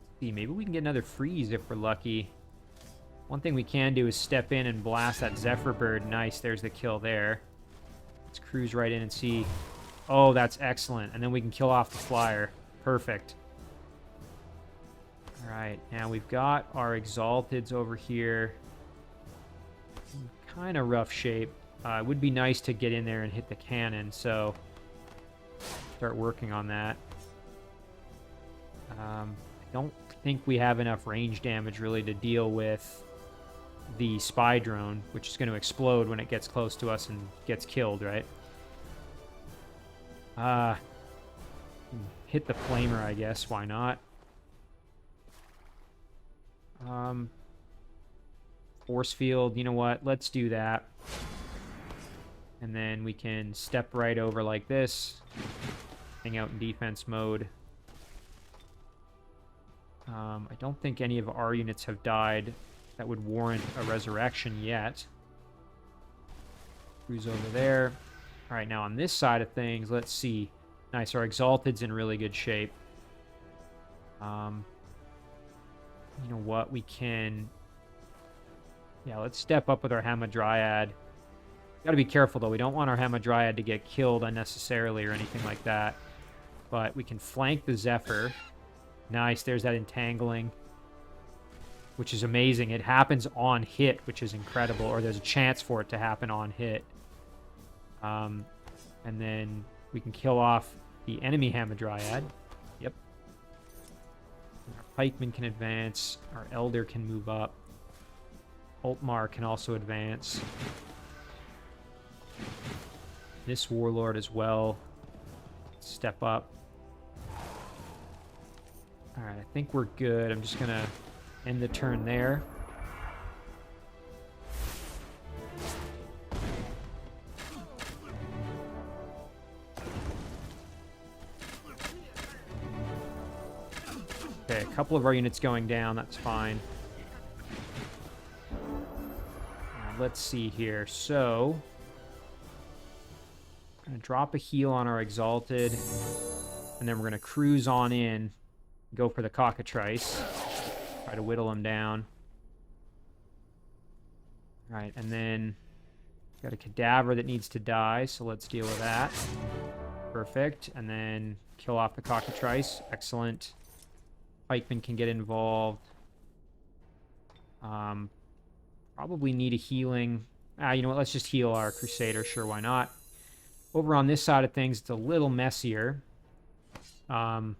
let's see, maybe we can get another freeze if we're lucky. One thing we can do is step in and blast that Zephyr Bird. Nice, there's the kill there. Let's cruise right in and see... oh, that's excellent. And then we can kill off the flyer. Perfect. Alright, now we've got our Exalteds over here. Kind of rough shape. It would be nice to get in there and hit the cannon, so start working on that. I don't think we have enough range damage really to deal with the spy drone, which is going to explode when it gets close to us and gets killed, right? Hit the flamer, I guess. Why not? Force field, you know what? Let's do that. And then we can step right over like this. Hang out in defense mode. I don't think any of our units have died that would warrant a resurrection yet. Cruise over there. Alright, now on this side of things, let's see. Nice, our Exalted's in really good shape. You know what? We can... yeah, let's step up with our Hamadryad. Gotta be careful, though. We don't want our Hamadryad to get killed unnecessarily or anything like that. But we can flank the Zephyr. Nice, there's that entangling, which is amazing. It happens on hit, which is incredible, or there's a chance for it to happen on hit. And then we can kill off the enemy Hamadryad. Yep. Our Pikeman can advance. Our Elder can move up. Altmar can also advance. This Warlord as well. Step up. Alright, I think we're good. I'm just going to end the turn there. Okay, a couple of our units going down. That's fine. Let's see here. So, I'm going to drop a heal on our Exalted, and then we're going to cruise on in, go for the Cockatrice, try to whittle him down. All right, and then got a Cadaver that needs to die, so let's deal with that. Perfect, and then kill off the Cockatrice. Excellent. Pikeman can get involved. Probably need a healing. You know what? Let's just heal our Crusader. Sure, why not? Over on this side of things, it's a little messier. Let's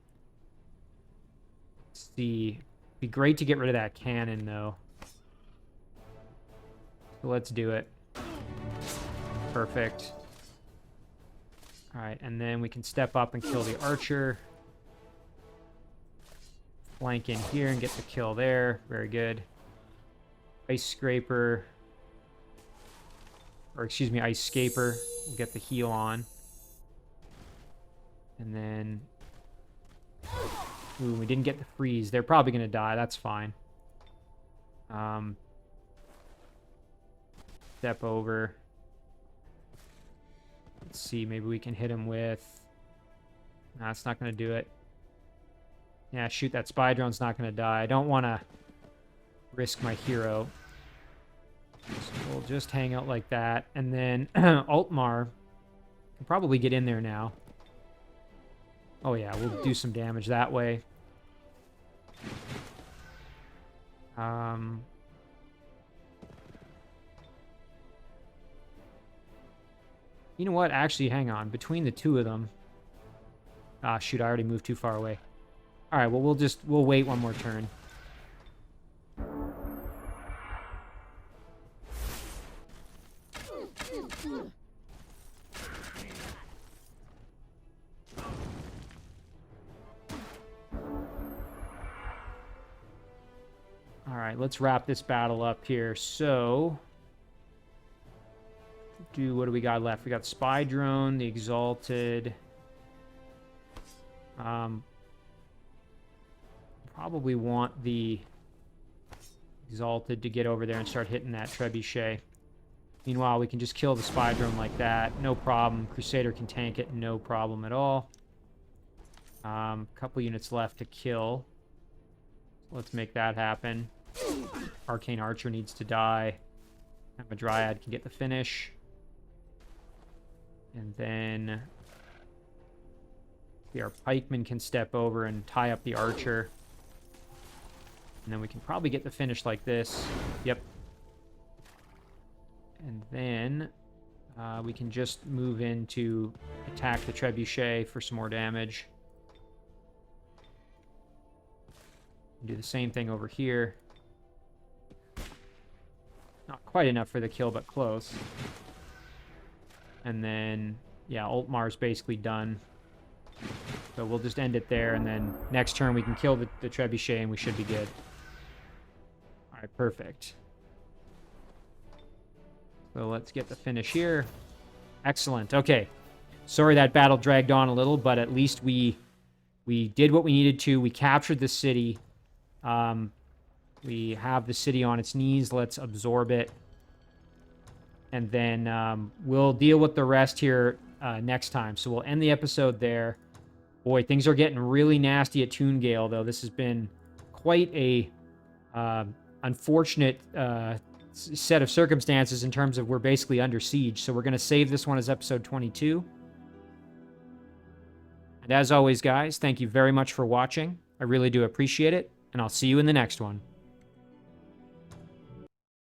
see. It'd be great to get rid of that cannon, though. So let's do it. Perfect. All right, and then we can step up and kill the archer. Flank in here and get the kill there. Very good. Ice Scraper. Or, excuse me, Ice Scaper. We'll get the heal on. And then... Ooh, we didn't get the freeze. They're probably going to die. That's fine. Step over. Let's see. Maybe we can hit him with... Nah, it's not going to do it. Yeah, shoot, that spy drone's not going to die. I don't want to risk my hero. So we'll just hang out like that. And then Altmar can probably get in there now. Oh yeah, we'll do some damage that way. You know what? Actually, hang on. Between the two of them... Ah, shoot, I already moved too far away. Alright, well, we'll wait one more turn. Alright, let's wrap this battle up here. So, what do we got left? We got Spy Drone, the Exalted. Probably want the Exalted to get over there and start hitting that Trebuchet. Meanwhile, we can just kill the Spy Drone like that. No problem. Crusader can tank it. No problem at all. Couple units left to kill. Let's make that happen. Arcane Archer needs to die. Hamadryad can get the finish. And then... our Pikeman can step over and tie up the Archer. And then we can probably get the finish like this. Yep. And then we can just move in to attack the Trebuchet for some more damage. Do the same thing over here. Not quite enough for the kill, but close. And then, yeah, Altmar's basically done. So we'll just end it there, and then next turn we can kill the Trebuchet and we should be good. Alright, perfect. So let's get the finish here. Excellent. Okay. Sorry that battle dragged on a little, but at least we did what we needed to. We captured the city. We have the city on its knees. Let's absorb it. And then we'll deal with the rest here next time. So we'll end the episode there. Boy, things are getting really nasty at Tungail, though. This has been quite a unfortunate set of circumstances in terms of we're basically under siege. So we're going to save this one as episode 22. And as always, guys, thank you very much for watching. I really do appreciate it, and I'll see you in the next one.